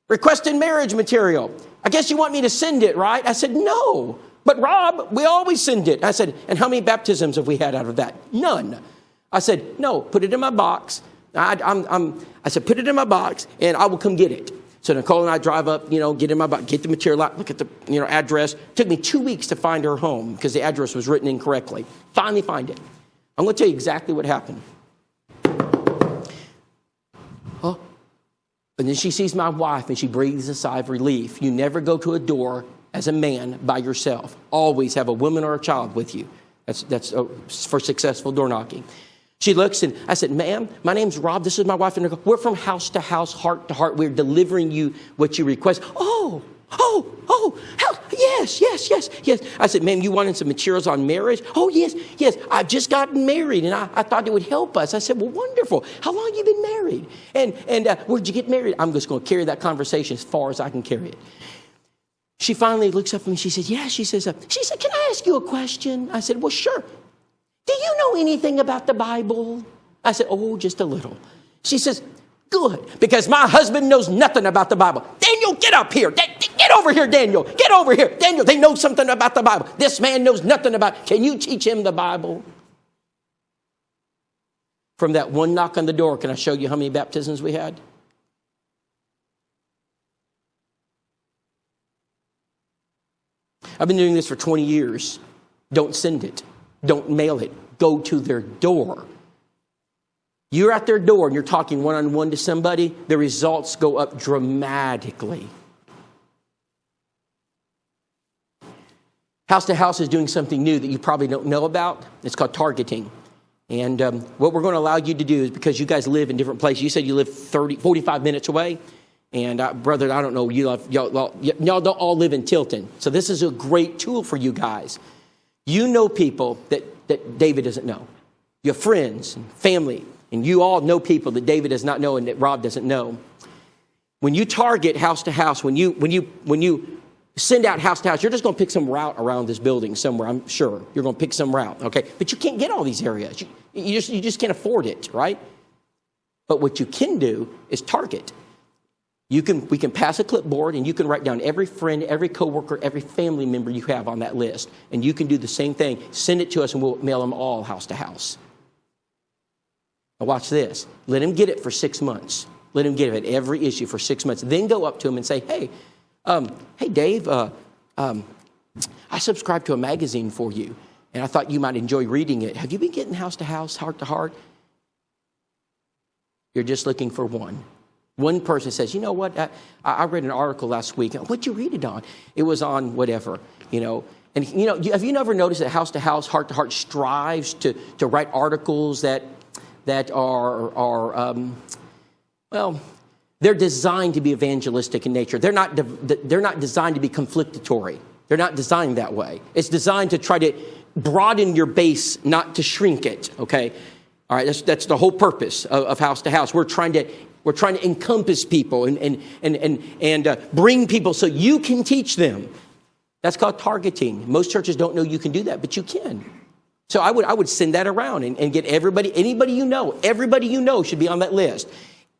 Requesting marriage material. I guess you want me to send it, right? I said, no. But Rob, we always send it. I said, and how many baptisms have we had out of that? None. I said, no, put it in my box. I said, put it in my box, and I will come get it. So Nicole and I drive up, get in my box, get the material out, look at the, address. It took me 2 weeks to find her home because the address was written incorrectly. Finally find it. I'm going to tell you exactly what happened. Oh. And then she sees my wife, and she breathes a sigh of relief. You never go to a door as a man by yourself. Always have a woman or a child with you. That's for successful door knocking. She looks, and I said, ma'am, my name's Rob. This is my wife. And we're from house to house, heart to heart. We're delivering you what you request. Oh, yes. I said, ma'am, you wanted some materials on marriage? Oh, yes. I've just gotten married, and I thought it would help us. I said, well, wonderful. How long have you been married? And where'd you get married? I'm just going to carry that conversation as far as I can carry it. She finally looks up at me. She says, yeah. She said, can I ask you a question? I said, well, sure. Do you know anything about the Bible? I said, oh, just a little. She says, good, because my husband knows nothing about the Bible. Daniel, get up here. Get over here, Daniel. Get over here. Daniel, they know something about the Bible. This man knows nothing about it. Can you teach him the Bible? From that one knock on the door, can I show you how many baptisms we had? I've been doing this for 20 years. Don't send it. Don't mail it. Go to their door. You're at their door and you're talking one-on-one to somebody, the results go up dramatically. House to House is doing something new that you probably don't know about. It's called targeting. And what we're going to allow you to do is, because you guys live in different places. You said you live 45 minutes away. And brother, I don't know, y'all don't all live in Tilton. So this is a great tool for you guys. You know people that David doesn't know. You have friends and family, and you all know people that David does not know and that Rob doesn't know. When you target house to house, when you send out house to house, you're just going to pick some route around this building somewhere, I'm sure. You're going to pick some route, okay? But you can't get all these areas. You just can't afford it, right? But what you can do is target. We can pass a clipboard, and you can write down every friend, every coworker, every family member you have on that list. And you can do the same thing. Send it to us, and we'll mail them all house to house. Now watch this. Let them get it for 6 months. Let them get it every issue for 6 months. Then go up to them and say, hey, Dave, I subscribed to a magazine for you, and I thought you might enjoy reading it. Have you been getting house to house, heart to heart? You're just looking for one. One person says, you know what, I read an article last week. What'd you read it on? It was on whatever, And, have you never noticed that house to house, heart to heart strives to write articles that are they're designed to be evangelistic in nature. They're not designed to be conflictatory. They're not designed that way. It's designed to try to broaden your base, not to shrink it, okay? All right, that's the whole purpose of house to house. We're trying to encompass people and bring people so you can teach them. That's called targeting. Most churches don't know you can do that, but you can. So I would send that around and get anybody you know should be on that list.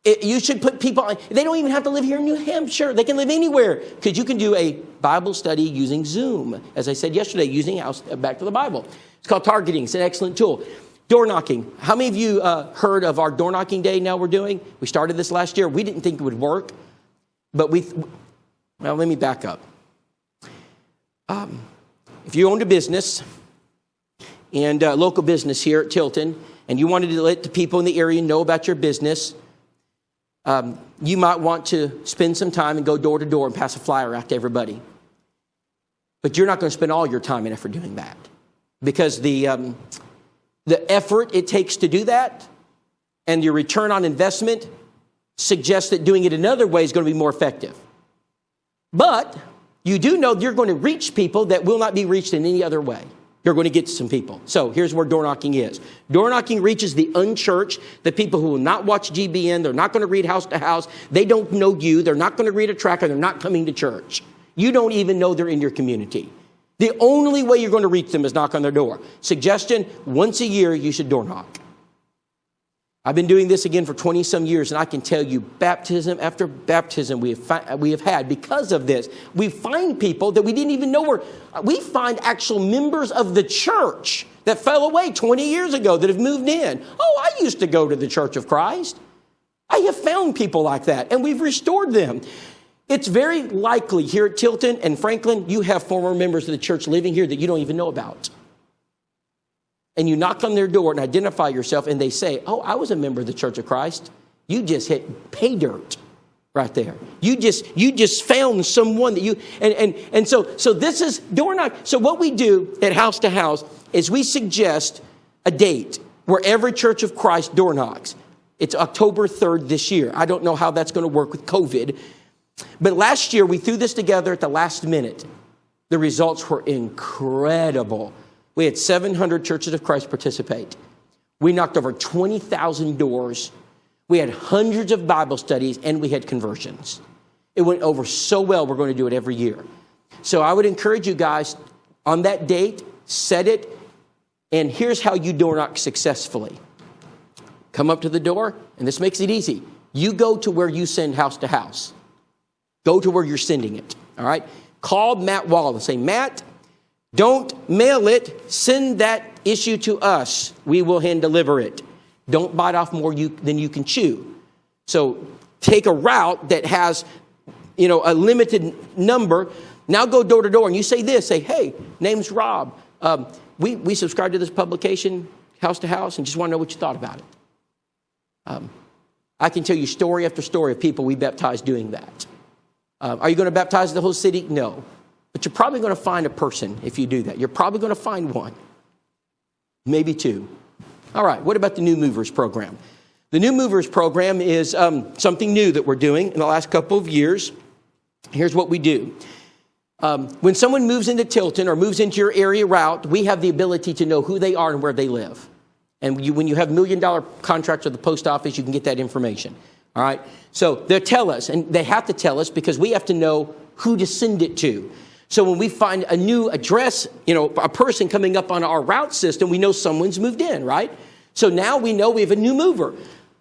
You should put people on. They don't even have to live here in New Hampshire. They can live anywhere, because you can do a Bible study using Zoom. As I said yesterday, using Back to the Bible. It's called targeting. It's an excellent tool. Door knocking. How many of you heard of our door knocking day now we're doing? We started this last year. We didn't think it would work, but let me back up. If you owned a business and a local business here at Tilton, and you wanted to let the people in the area know about your business, you might want to spend some time and go door to door and pass a flyer out to everybody. But you're not going to spend all your time and effort doing that, because the effort it takes to do that and your return on investment suggests that doing it another way is going to be more effective. But you do know you're going to reach people that will not be reached in any other way. You're going to get some people. So here's where door knocking is. Door knocking reaches the unchurched, the people who will not watch GBN. They're not going to read house to house. They don't know you. They're not going to read a tract, and they're not coming to church. You don't even know they're in your community. The only way you're going to reach them is knock on their door. Suggestion, once a year, you should door knock. I've been doing this again for 20-some years, and I can tell you baptism after baptism we have had because of this. We find people that we didn't even know were. We find actual members of the church that fell away 20 years ago that have moved in. Oh, I used to go to the Church of Christ. I have found people like that, and we've restored them. It's very likely here at Tilton and Franklin, you have former members of the church living here that you don't even know about. And you knock on their door and identify yourself, and they say, oh, I was a member of the Church of Christ. You just hit pay dirt right there. You just found someone that you, and so this is door knock. So what we do at House to House is we suggest a date where every Church of Christ door knocks. It's October 3rd this year. I don't know how that's going to work with COVID. But last year, we threw this together at the last minute. The results were incredible. We had 700 Churches of Christ participate. We knocked over 20,000 doors. We had hundreds of Bible studies, and we had conversions. It went over so well, we're going to do it every year. So I would encourage you guys, on that date, set it, and here's how you door knock successfully. Come up to the door, and this makes it easy. You go to where you send house to house. Go to where you're sending it, all right? Call Matt Wall and say, Matt, don't mail it. Send that issue to us. We will hand deliver it. Don't bite off more than you can chew. So take a route that has, a limited number. Now go door to door and you say this. Say, hey, name's Rob. We subscribe to this publication, House to House, and just want to know what you thought about it. I can tell you story after story of people we baptized doing that. Are you going to baptize the whole city? No. But you're probably going to find a person if you do that. You're probably going to find one. Maybe two. All right. What about the New Movers program? The New Movers program is something new that we're doing in the last couple of years. Here's what we do. When someone moves into Tilton or moves into your area route, we have the ability to know who they are and where they live. And when you have $1 million contracts with the post office, you can get that information. All right. So they'll tell us, and they have to tell us because we have to know who to send it to. So when we find a new address, a person coming up on our route system, we know someone's moved in, right? So now we know we have a new mover.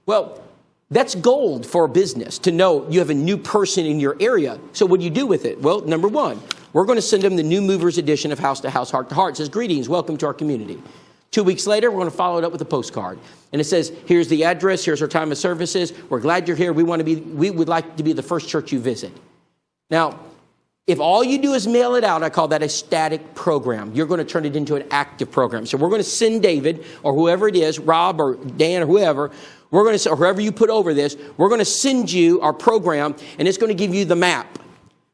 Well, that's gold for a business to know you have a new person in your area. So what do you do with it? Well, number one, we're going to send them the New Movers edition of House to House, Heart to Heart. It says, greetings, welcome to our community. 2 weeks later, we're going to follow it up with a postcard. And it says, here's the address, here's our time of services. We're glad you're here. We would like to be the first church you visit. Now, if all you do is mail it out, I call that a static program. You're going to turn it into an active program. So we're going to send David or whoever it is, Rob or Dan or whoever, or whoever you put over this, we're going to send you our program, and it's going to give you the map.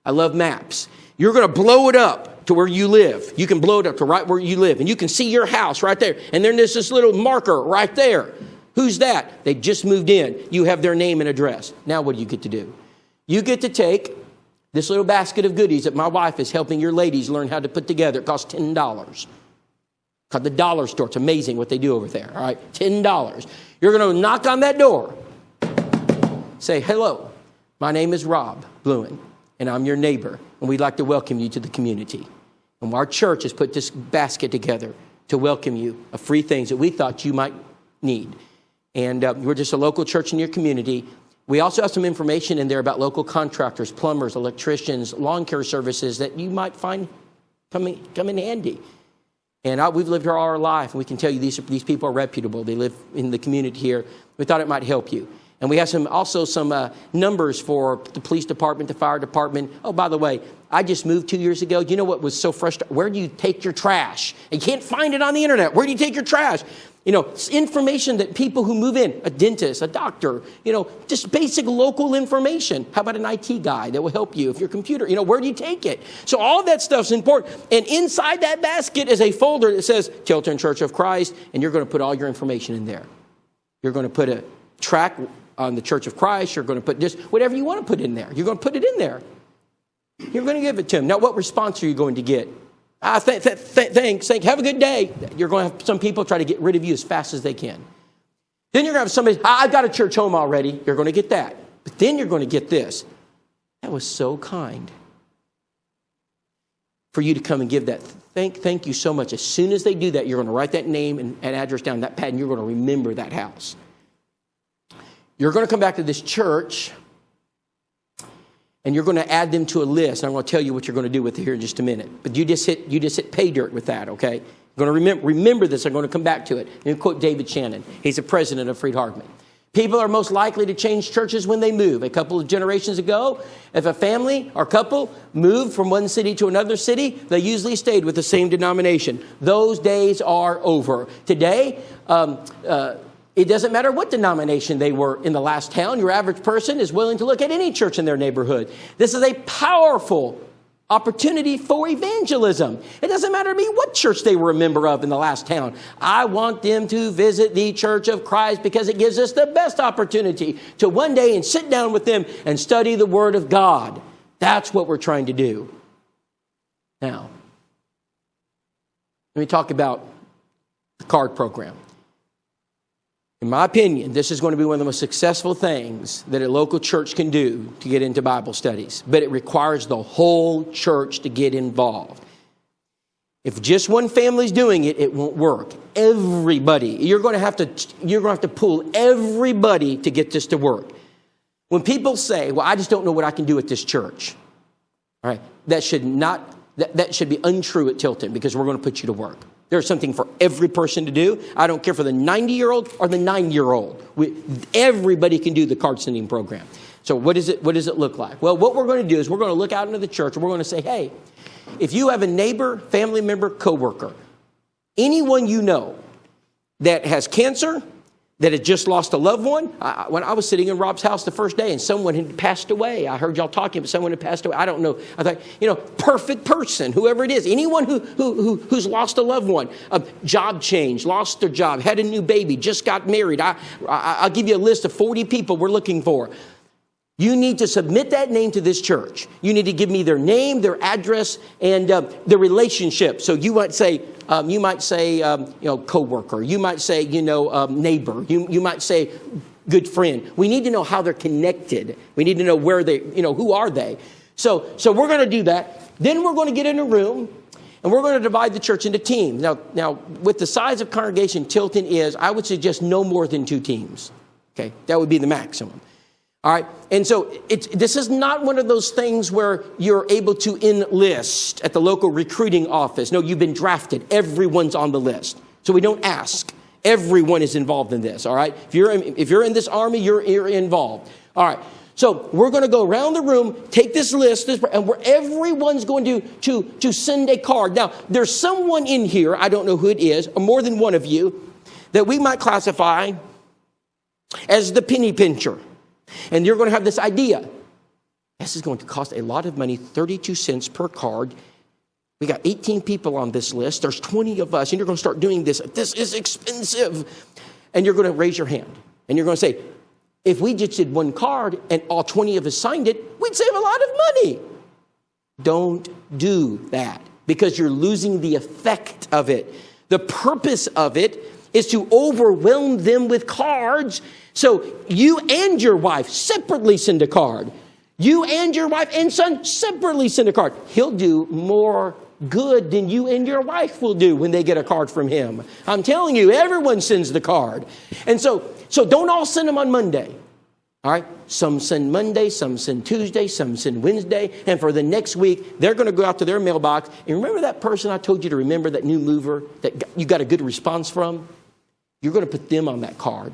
I love maps. You're going to blow it up to where you live. You can blow it up to right where you live, and you can see your house right there. And then there's this little marker right there. Who's that? They just moved in. You have their name and address. Now what do you get to do? You get to take this little basket of goodies that my wife is helping your ladies learn how to put together. It costs $10. Called the dollar store. It's amazing what they do over there. All right, $10. You're going to knock on that door. Say, hello, my name is Rob Bluen, and I'm your neighbor, and we'd like to welcome you to the community. And our church has put this basket together to welcome you of free things that we thought you might need. And we're just a local church in your community. We also have some information in there about local contractors, plumbers, electricians, lawn care services that you might find come in handy. And we've lived here all our life, and we can tell you these people are reputable. They live in the community here. We thought it might help you. And we have some numbers for the police department, the fire department. Oh, by the way, I just moved 2 years ago. You know what was so frustrating? Where do you take your trash? You can't find it on the internet. Where do you take your trash? It's information that people who move in, a dentist, a doctor, just basic local information. How about an IT guy that will help you if your computer, where do you take it? So all of that stuff's important. And inside that basket is a folder that says Tilton Church of Christ, and you're going to put all your information in there. You're going to put a track on the Church of Christ. You're going to put just whatever you want to put in there. You're going to put it in there. You're going to give it to him. Now, what response are you going to get? Thanks. Have a good day. You're going to have some people try to get rid of you as fast as they can. Then you're going to have somebody, I've got a church home already. You're going to get that. But then you're going to get this. That was so kind for you to come and give that. Thank you so much. As soon as they do that, you're going to write that name and address down that pad, and you're going to remember that house. You're going to come back to this church, and you're going to add them to a list. And I'm going to tell you what you're going to do with it here in just a minute. But you just hit pay dirt with that, okay? You're going to remember this. I'm going to come back to it. And quote David Shannon. He's the president of Freed-Hardeman. People are most likely to change churches when they move. A couple of generations ago, if a family or couple moved from one city to another city, they usually stayed with the same denomination. Those days are over. Today, it doesn't matter what denomination they were in the last town. Your average person is willing to look at any church in their neighborhood. This is a powerful opportunity for evangelism. It doesn't matter to me what church they were a member of in the last town. I want them to visit the Church of Christ because it gives us the best opportunity to one day and sit down with them and study the Word of God. That's what we're trying to do. Now, let me talk about the card program. In my opinion, this is going to be one of the most successful things that a local church can do to get into Bible studies. But it requires the whole church to get involved. If just one family's doing it, it won't work. Everybody, you're going to have to pull everybody to get this to work. When people say, "Well, I just don't know what I can do at this church," all right, that should be untrue at Tilton, because we're going to put you to work. There's something for every person to do. I don't care for the 90-year-old or the 9-year-old. Everybody can do the card sending program. So what does it look like? Well, what we're going to do is we're going to look out into the church and we're going to say, hey, if you have a neighbor, family member, coworker, anyone you know that has cancer, that had just lost a loved one. When I was sitting in Rob's house the first day and someone had passed away. I heard y'all talking, but someone had passed away. I don't know. I thought, perfect person, whoever it is. Anyone who's lost a loved one. A job change, lost their job, had a new baby, just got married. I'll give you a list of 40 people we're looking for. You need to submit that name to this church. You need to give me their name, their address, and the relationship. So you might say, coworker. You might say, neighbor. You might say, good friend. We need to know how they're connected. We need to know where they, who are they. So we're going to do that. Then we're going to get in a room, and we're going to divide the church into teams. Now, with the size of congregation Tilton is, I would suggest no more than 2 teams. Okay, that would be the maximum. All right, and so this is not one of those things where you're able to enlist at the local recruiting office. No, you've been drafted. Everyone's on the list. So we don't ask. Everyone is involved in this, all right? If you're in this army, you're involved. All right, so we're going to go around the room, take this list, and everyone's going to send a card. Now, there's someone in here, I don't know who it is, or more than one of you, that we might classify as the penny pincher. And you're going to have this idea. This is going to cost a lot of money, 32 cents per card. We got 18 people on this list. There's 20 of us, and you're going to start doing this. This is expensive. And you're going to raise your hand. And you're going to say, if we just did one card and all 20 of us signed it, we'd save a lot of money. Don't do that, because you're losing the effect of it. The purpose of it is to overwhelm them with cards. So you and your wife separately send a card. You and your wife and son separately send a card. He'll do more good than you and your wife will do when they get a card from him. I'm telling you, everyone sends the card. And so don't all send them on Monday. All right? Some send Monday, some send Tuesday, some send Wednesday. And for the next week, they're going to go out to their mailbox. And remember that person I told you to remember, that new mover that you got a good response from? You're going to put them on that card.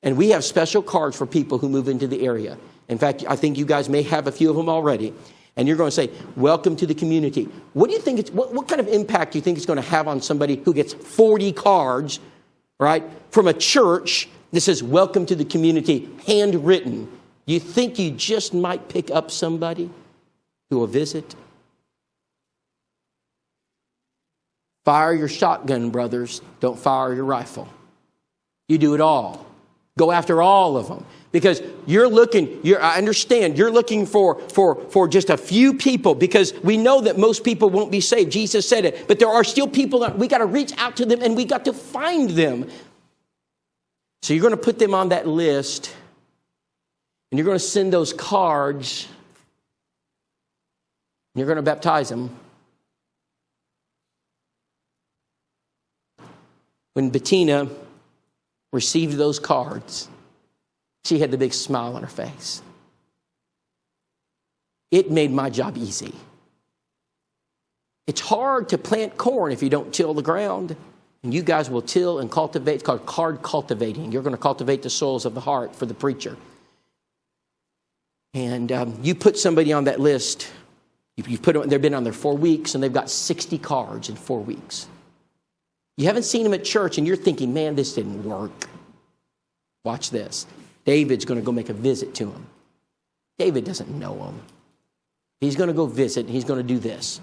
And we have special cards for people who move into the area. In fact, I think you guys may have a few of them already. And you're going to say, welcome to the community. What do you think what kind of impact do you think it's going to have on somebody who gets 40 cards, right, from a church that says, welcome to the community, handwritten? You think you just might pick up somebody who will visit? Fire your shotgun, brothers. Don't fire your rifle. You do it all Go after all of them. Because I understand, you're looking for just a few people, because we know that most people won't be saved. Jesus said it. But there are still people that we got to reach out to them, and we got to find them. So you're going to put them on that list, and you're going to send those cards, and you're going to baptize them. When Bettina received those cards, she had the big smile on her face. It made my job easy. It's hard to plant corn if you don't till the ground. And you guys will till and cultivate. It's called card cultivating. You're going to cultivate the soils of the heart for the preacher. And you put somebody on that list. They've been on there 4 weeks, and they've got 60 cards in 4 weeks. You haven't seen them at church, and you're thinking, man, this didn't work. Watch this. David's going to go make a visit to him. David doesn't know him. He's going to go visit, and he's going to do this.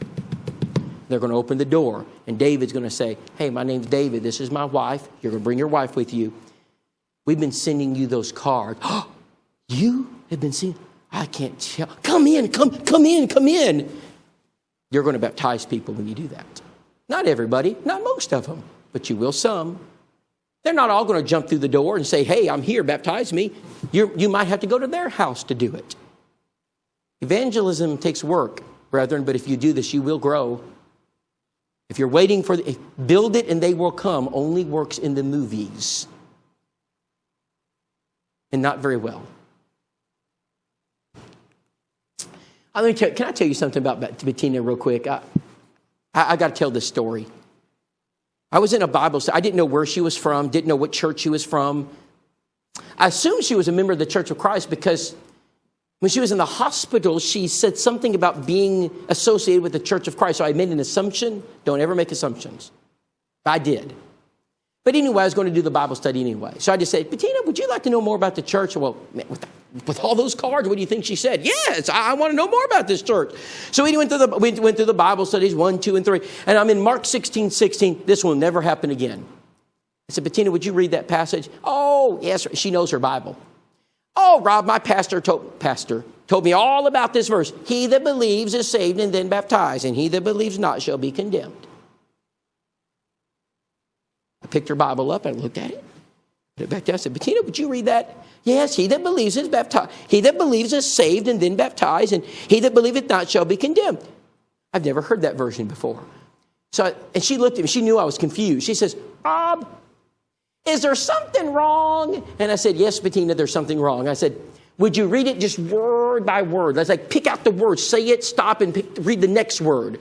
They're going to open the door, and David's going to say, hey, my name's David. This is my wife. You're going to bring your wife with you. We've been sending you those cards. You have been sending? I can't tell. Come in. You're going to baptize people when you do that. Not everybody, not most of them, but you will some. They're not all going to jump through the door and say, hey, I'm here, baptize me. You might have to go to their house to do it. Evangelism takes work, brethren, but if you do this, you will grow. If you're waiting build it and they will come, only works in the movies. And not very well. Can I tell you something about Bettina real quick? I got to tell this story. I was in a Bible study. I didn't know where she was from, didn't know what church she was from. I assumed she was a member of the Church of Christ because when she was in the hospital, she said something about being associated with the Church of Christ. So I made an assumption. Don't ever make assumptions. I did. But anyway, I was going to do the Bible study anyway. So I just said, Bettina, would you like to know more about the church? Well, man, with all those cards, what do you think she said? Yes, I want to know more about this church. So we went through the Bible studies 1, 2, and 3. And I'm in Mark 16:16. This will never happen again. I said, Bettina, would you read that passage? Oh, yes. She knows her Bible. Oh, Rob, my pastor told me all about this verse. He that believes is saved and then baptized, and he that believes not shall be condemned. I picked her Bible up, I looked at it, put it back down. I said, Bettina, would you read that? Yes, he that believes is baptized. He that believes is saved and then baptized, and he that believeth not shall be condemned. I've never heard that version before. And she looked at me, she knew I was confused. She says, Bob, is there something wrong? And I said, yes, Bettina, there's something wrong. I said, would you read it just word by word? I was like, pick out the word, say it, stop, and read the next word.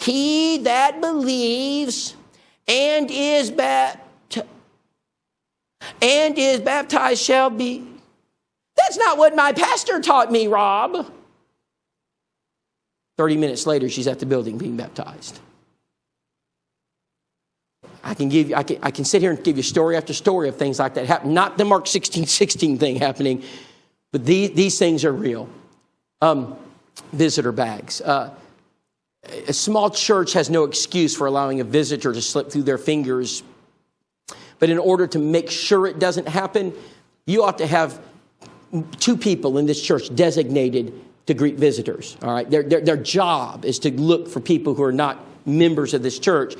He that believes and is baptized shall be. That's not what my pastor taught me, Rob. 30 minutes later, she's at the building being baptized. I can sit here and give you story after story of things like that happen. Not the Mark 16:16 thing happening, but these things are real. Visitor bags. A small church has no excuse for allowing a visitor to slip through their fingers. But in order to make sure it doesn't happen, you ought to have 2 people in this church designated to greet visitors. All right, their job is to look for people who are not members of this church.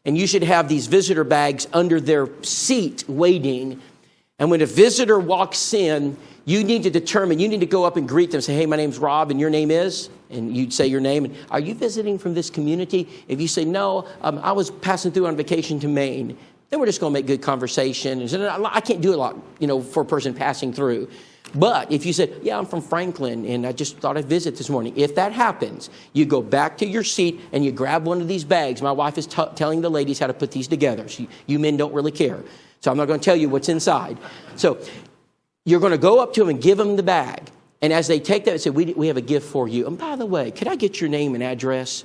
And you should have these visitor bags under their seat waiting. And when a visitor walks in, you need to go up and greet them. Say, hey, my name's Rob, and your name is? And you'd say your name. And are you visiting from this community? If you say, no, I was passing through on vacation to Maine, then we're just going to make good conversation. And I can't do a lot, for a person passing through. But if you said, yeah, I'm from Franklin, and I just thought I'd visit this morning. If that happens, you go back to your seat, and you grab one of these bags. My wife is telling the ladies how to put these together. You men don't really care. So I'm not going to tell you what's inside. So you're going to go up to them and give them the bag. And as they take that, say, we have a gift for you. And by the way, could I get your name and address?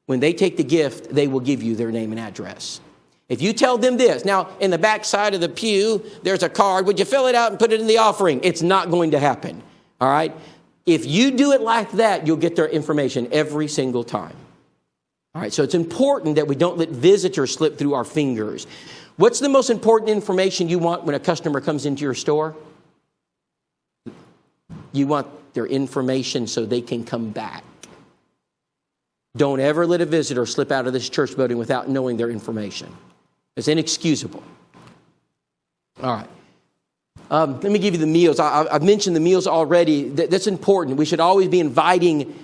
When they take the gift, they will give you their name and address. If you tell them this, now in the back side of the pew, there's a card. Would you fill it out and put it in the offering? It's not going to happen. All right? If you do it like that, you'll get their information every single time. All right? So it's important that we don't let visitors slip through our fingers. What's the most important information you want when a customer comes into your store? You want their information so they can come back. Don't ever let a visitor slip out of this church building without knowing their information. It's inexcusable. All right. Let me give you the meals. I've mentioned the meals already. That's important. We should always be inviting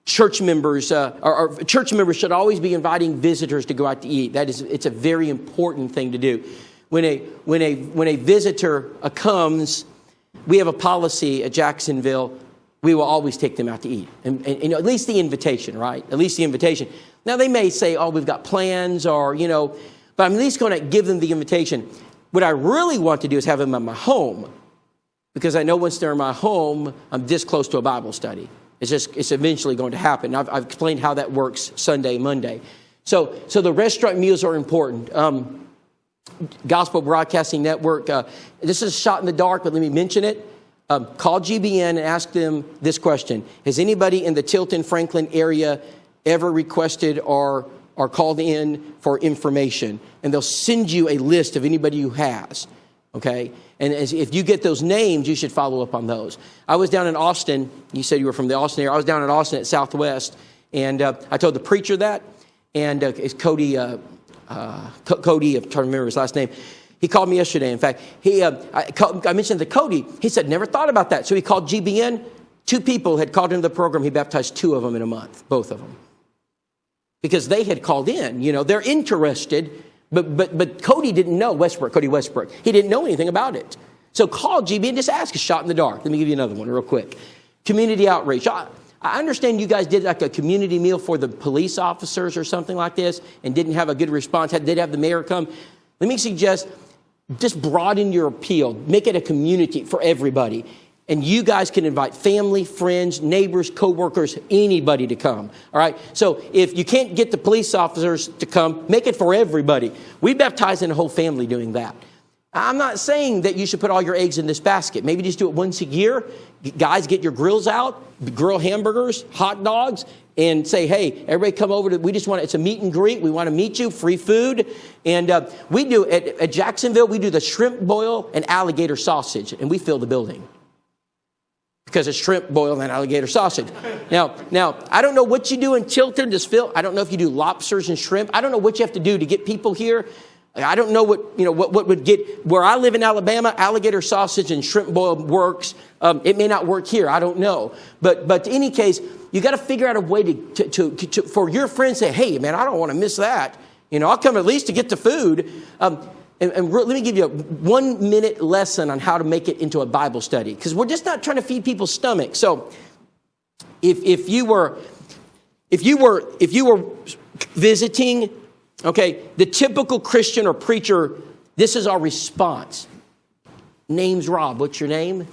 church members, or church members should always be inviting visitors to go out to eat. It's a very important thing to do. When a visitor comes, we have a policy at Jacksonville. We will always take them out to eat, and at least the invitation, right? At least the invitation. Now they may say, "Oh, we've got plans," or but I'm at least going to give them the invitation. What I really want to do is have them at my home, because I know once they're in my home, I'm this close to a Bible study. It's eventually going to happen. I've explained how that works Sunday, Monday. So the restaurant meals are important. Gospel Broadcasting Network. This is a shot in the dark, but let me mention it. Call GBN and ask them this question. Has anybody in the Tilton, Franklin area ever requested or called in for information? And they'll send you a list of anybody who has. Okay? And if you get those names, you should follow up on those. I was down in Austin. You said you were from the Austin area. I was down in Austin at Southwest. And I told the preacher that. And it's Cody, I'm trying to remember his last name. He called me yesterday. In fact, I mentioned to Cody. He said, never thought about that. So he called GBN. 2 people had called into the program. He baptized 2 of them in a month, both of them. Because they had called in. They're interested. But Cody didn't know Cody Westbrook. He didn't know anything about it. So call GB and just ask a shot in the dark. Let me give you another one real quick. Community outreach. I understand you guys did like a community meal for the police officers or something like this and didn't have a good response. Did have the mayor come. Let me suggest just broaden your appeal. Make it a community for everybody. And you guys can invite family, friends, neighbors, co-workers, anybody to come. All right? So if you can't get the police officers to come, make it for everybody. We baptize in a whole family doing that. I'm not saying that you should put all your eggs in this basket. Maybe just do it once a year. Guys, get your grills out, grill hamburgers, hot dogs, and say, hey, everybody come over it's a meet and greet. We want to meet you, free food. And we do, at Jacksonville, we do the shrimp boil and alligator sausage, and we fill the building. Because it's shrimp boiled and alligator sausage. Now, I don't know what you do in Tilton. I don't know if you do lobsters and shrimp. I don't know what you have to do to get people here. I don't know what would get where I live in Alabama. Alligator sausage and shrimp boil works. It may not work here. I don't know. But in any case, you got to figure out a way to for your friends to say, hey, man, I don't want to miss that. I'll come at least to get the food. And let me give you a 1-minute lesson on how to make it into a Bible study, because we're just not trying to feed people's stomachs. So, if you were visiting, okay, the typical Christian or preacher, this is our response. Name's Rob. What's your name?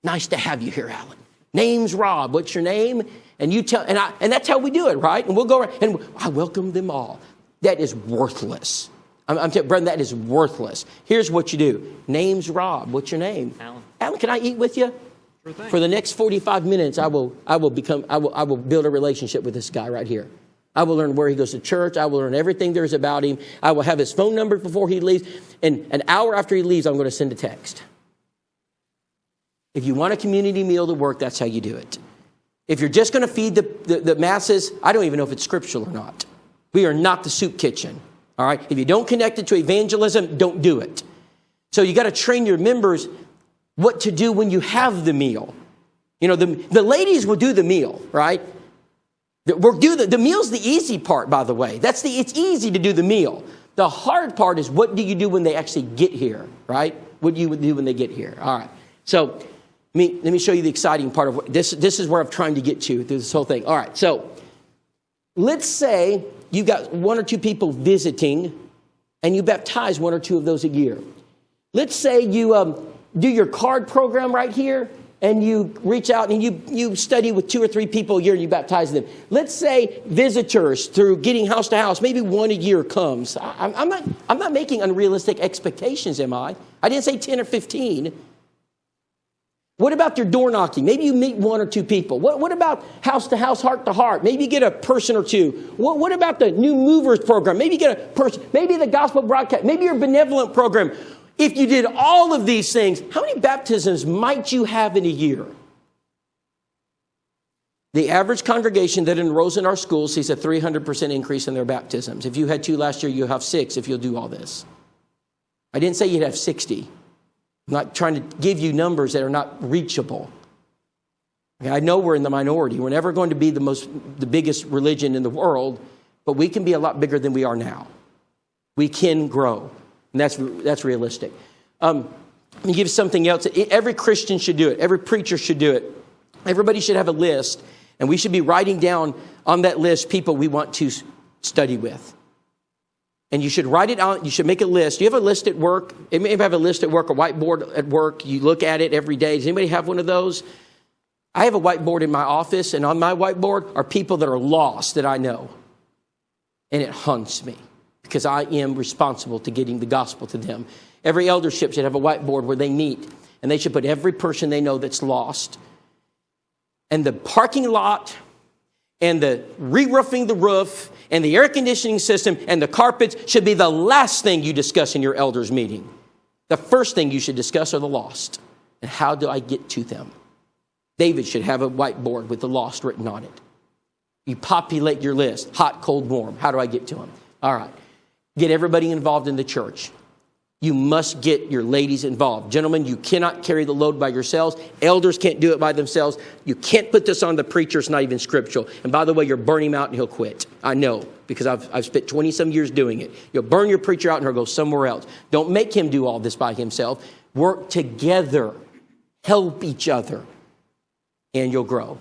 Nice to have you here, Alan. Name's Rob. What's your name? And you tell, and that's how we do it, right? And we'll go around and I welcome them all. That is worthless. I'm telling you, Brendan, that is worthless. Here's what you do. Name's Rob. What's your name? Alan. Alan, can I eat with you? Sure thing. For the next 45 minutes, I will build a relationship with this guy right here. I will learn where he goes to church. I will learn everything there is about him. I will have his phone number before he leaves. And an hour after he leaves, I'm going to send a text. If you want a community meal to work, that's how you do it. If you're just going to feed the masses, I don't even know if it's scriptural or not. We are not the soup kitchen. All right. If you don't connect it to evangelism, don't do it. So you got to train your members what to do when you have the meal. The ladies will do the meal, right? The meal's the easy part, by the way. It's easy to do the meal. The hard part is what do you do when they actually get here, right? What do you do when they get here? All right. So let me show you the exciting part of what this is where I'm trying to get to through this whole thing. All right. So let's say you got 1 or 2 people visiting, and you baptize 1 or 2 of those a year. Let's say you do your card program right here, and you reach out and you study with 2 or 3 people a year, and you baptize them. Let's say visitors through getting house to house, maybe 1 a year comes. I'm not making unrealistic expectations, am I? I didn't say 10 or 15. What about your door knocking? Maybe you meet one or two people. What about house to house, heart to heart? Maybe you get a person or two. What about the new movers program? Maybe you get a person. Maybe the gospel broadcast. Maybe your benevolent program. If you did all of these things, how many baptisms might you have in a year? The average congregation that enrolls in our schools sees a 300% increase in their baptisms. If you had 2 last year, you'll have 6 if you'll do all this. I didn't say you'd have 60. I'm not trying to give you numbers that are not reachable. I know we're in the minority. We're never going to be the biggest religion in the world, but we can be a lot bigger than we are now. We can grow, and that's realistic. Let me give you something else. Every Christian should do it. Every preacher should do it. Everybody should have a list, and we should be writing down on that list people we want to study with. And you should write it out. You should make a list. You have a list at work. You may have a list at work, a whiteboard at work. You look at it every day. Does anybody have one of those? I have a whiteboard in my office, and on my whiteboard are people that are lost that I know. And it haunts me because I am responsible to getting the gospel to them. Every eldership should have a whiteboard where they meet, and they should put every person they know that's lost. And the parking lot and the re-roofing the roof and the air conditioning system and the carpets should be the last thing you discuss in your elders meeting. The first thing you should discuss are the lost. And how do I get to them? David should have a whiteboard with the lost written on it. You populate your list. Hot, cold, warm. How do I get to them? All right. Get everybody involved in the church. You must get your ladies involved. Gentlemen, you cannot carry the load by yourselves. Elders can't do it by themselves. You can't put this on the preacher. It's not even scriptural. And by the way, you'll burn him out and he'll quit. I know, because I've spent 20-some years doing it. You'll burn your preacher out and he'll go somewhere else. Don't make him do all this by himself. Work together. Help each other. And you'll grow.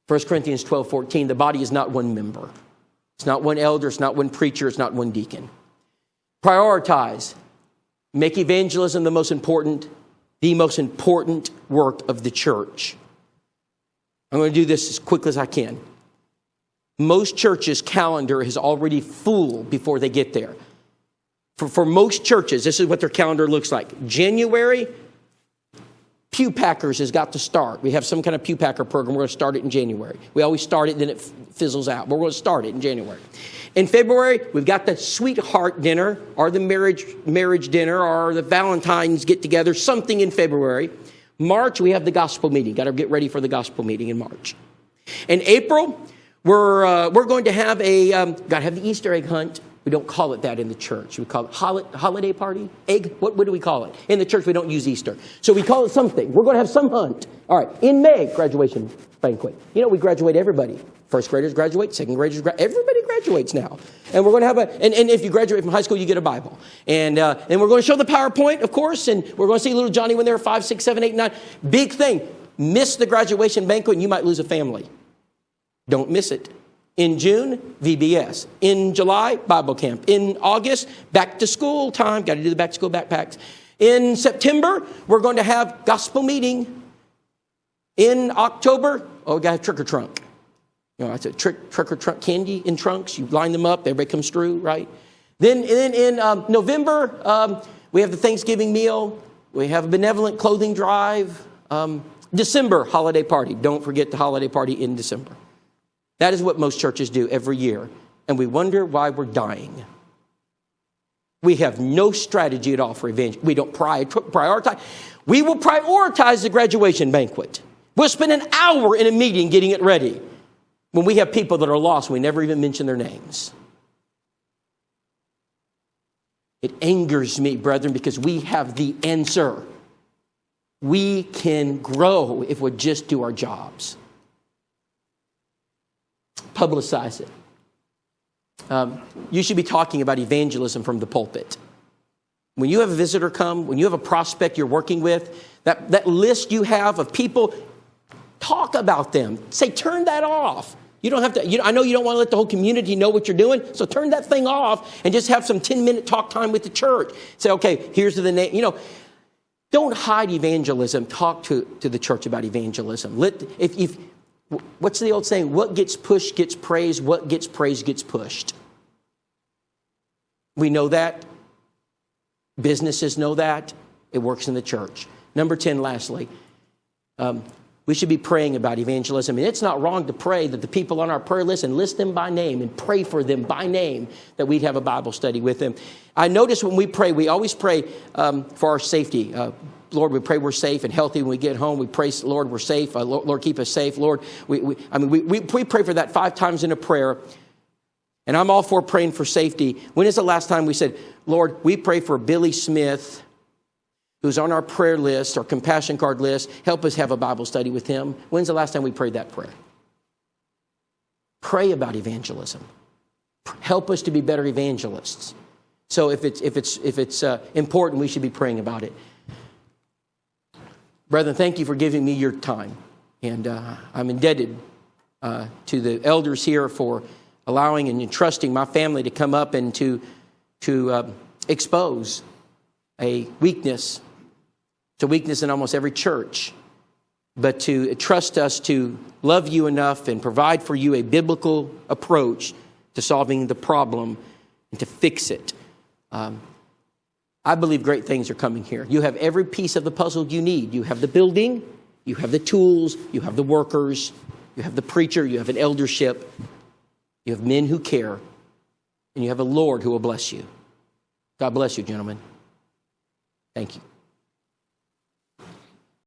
1 Corinthians 12:14, the body is not one member. It's not one elder. It's not one preacher. It's not one deacon. Prioritize. Make evangelism the most important work of the church. I'm going to do this as quickly as I can. Most churches' calendar is already full before they get there. For most churches, this is what their calendar looks like. January, Pew Packers has got to start. We have some kind of Pew Packer program. We're going to start it in January. We always start it, then it fizzles out. But we're going to start it in January. In February, we've got the sweetheart dinner or the marriage dinner or the Valentine's get-together, something in February. March, we have the gospel meeting. Got to get ready for the gospel meeting in March. In April, we're going to have the Easter egg hunt. We don't call it that in the church. We call it holiday party? Egg? What do we call it? In the church, we don't use Easter. So we call it something. We're going to have some hunt. All right. In May, graduation banquet. You know, we graduate everybody. First graders graduate. Second graders graduate. Everybody graduates now. And we're going to have and if you graduate from high school, you get a Bible. And we're going to show the PowerPoint, of course. And we're going to see little Johnny when they were 5, 6, 7, 8, 9. Big thing. Miss the graduation banquet and you might lose a family. Don't miss it. In June, VBS. In July, Bible camp. In August, back to school time. Got to do the back to school backpacks. In September, we're going to have gospel meeting. In October, we got to have trick or trunk. You know, I said trick or trunk candy in trunks. You line them up. Everybody comes through, right? Then in November, we have the Thanksgiving meal. We have a benevolent clothing drive. December, holiday party. Don't forget the holiday party in December. That is what most churches do every year. And we wonder why we're dying. We have no strategy at all for evangelism. We don't prioritize. We will prioritize the graduation banquet. We'll spend an hour in a meeting getting it ready. When we have people that are lost, we never even mention their names. It angers me, brethren, because we have the answer. We can grow if we just do our jobs. Publicize it. You should be talking about evangelism from the pulpit. When you have a visitor come, when you have a prospect you're working with, that list you have of people, talk about them. Say, turn that off. You don't have to, I know you don't want to let the whole community know what you're doing, so turn that thing off and just have some 10-minute talk time with the church. Say, okay, here's the name. Don't hide evangelism. Talk to the church about evangelism. What's the old saying? What gets pushed gets praised. What gets praised gets pushed. We know that. Businesses know that. It works in the church. Number 10, lastly, we should be praying about evangelism. And it's not wrong to pray that the people on our prayer list and list them by name and pray for them by name, that we'd have a Bible study with them. I notice when we pray, we always pray for our safety. Lord, we pray we're safe and healthy when we get home. We pray, Lord, we're safe. Lord, keep us safe. Lord, we pray for that 5 times in a prayer. And I'm all for praying for safety. When is the last time we said, Lord, we pray for Billy Smith, who's on our prayer list, our compassion card list. Help us have a Bible study with him. When's the last time we prayed that prayer? Pray about evangelism. Help us to be better evangelists. So if it's important, we should be praying about it. Brethren, thank you for giving me your time. And I'm indebted to the elders here for allowing and entrusting my family to come up and to expose a weakness. It's a weakness in almost every church. But to trust us to love you enough and provide for you a biblical approach to solving the problem and to fix it. I believe great things are coming here. You have every piece of the puzzle you need. You have the building, you have the tools, you have the workers, you have the preacher, you have an eldership, you have men who care, and you have a Lord who will bless you. God bless you, gentlemen. Thank you.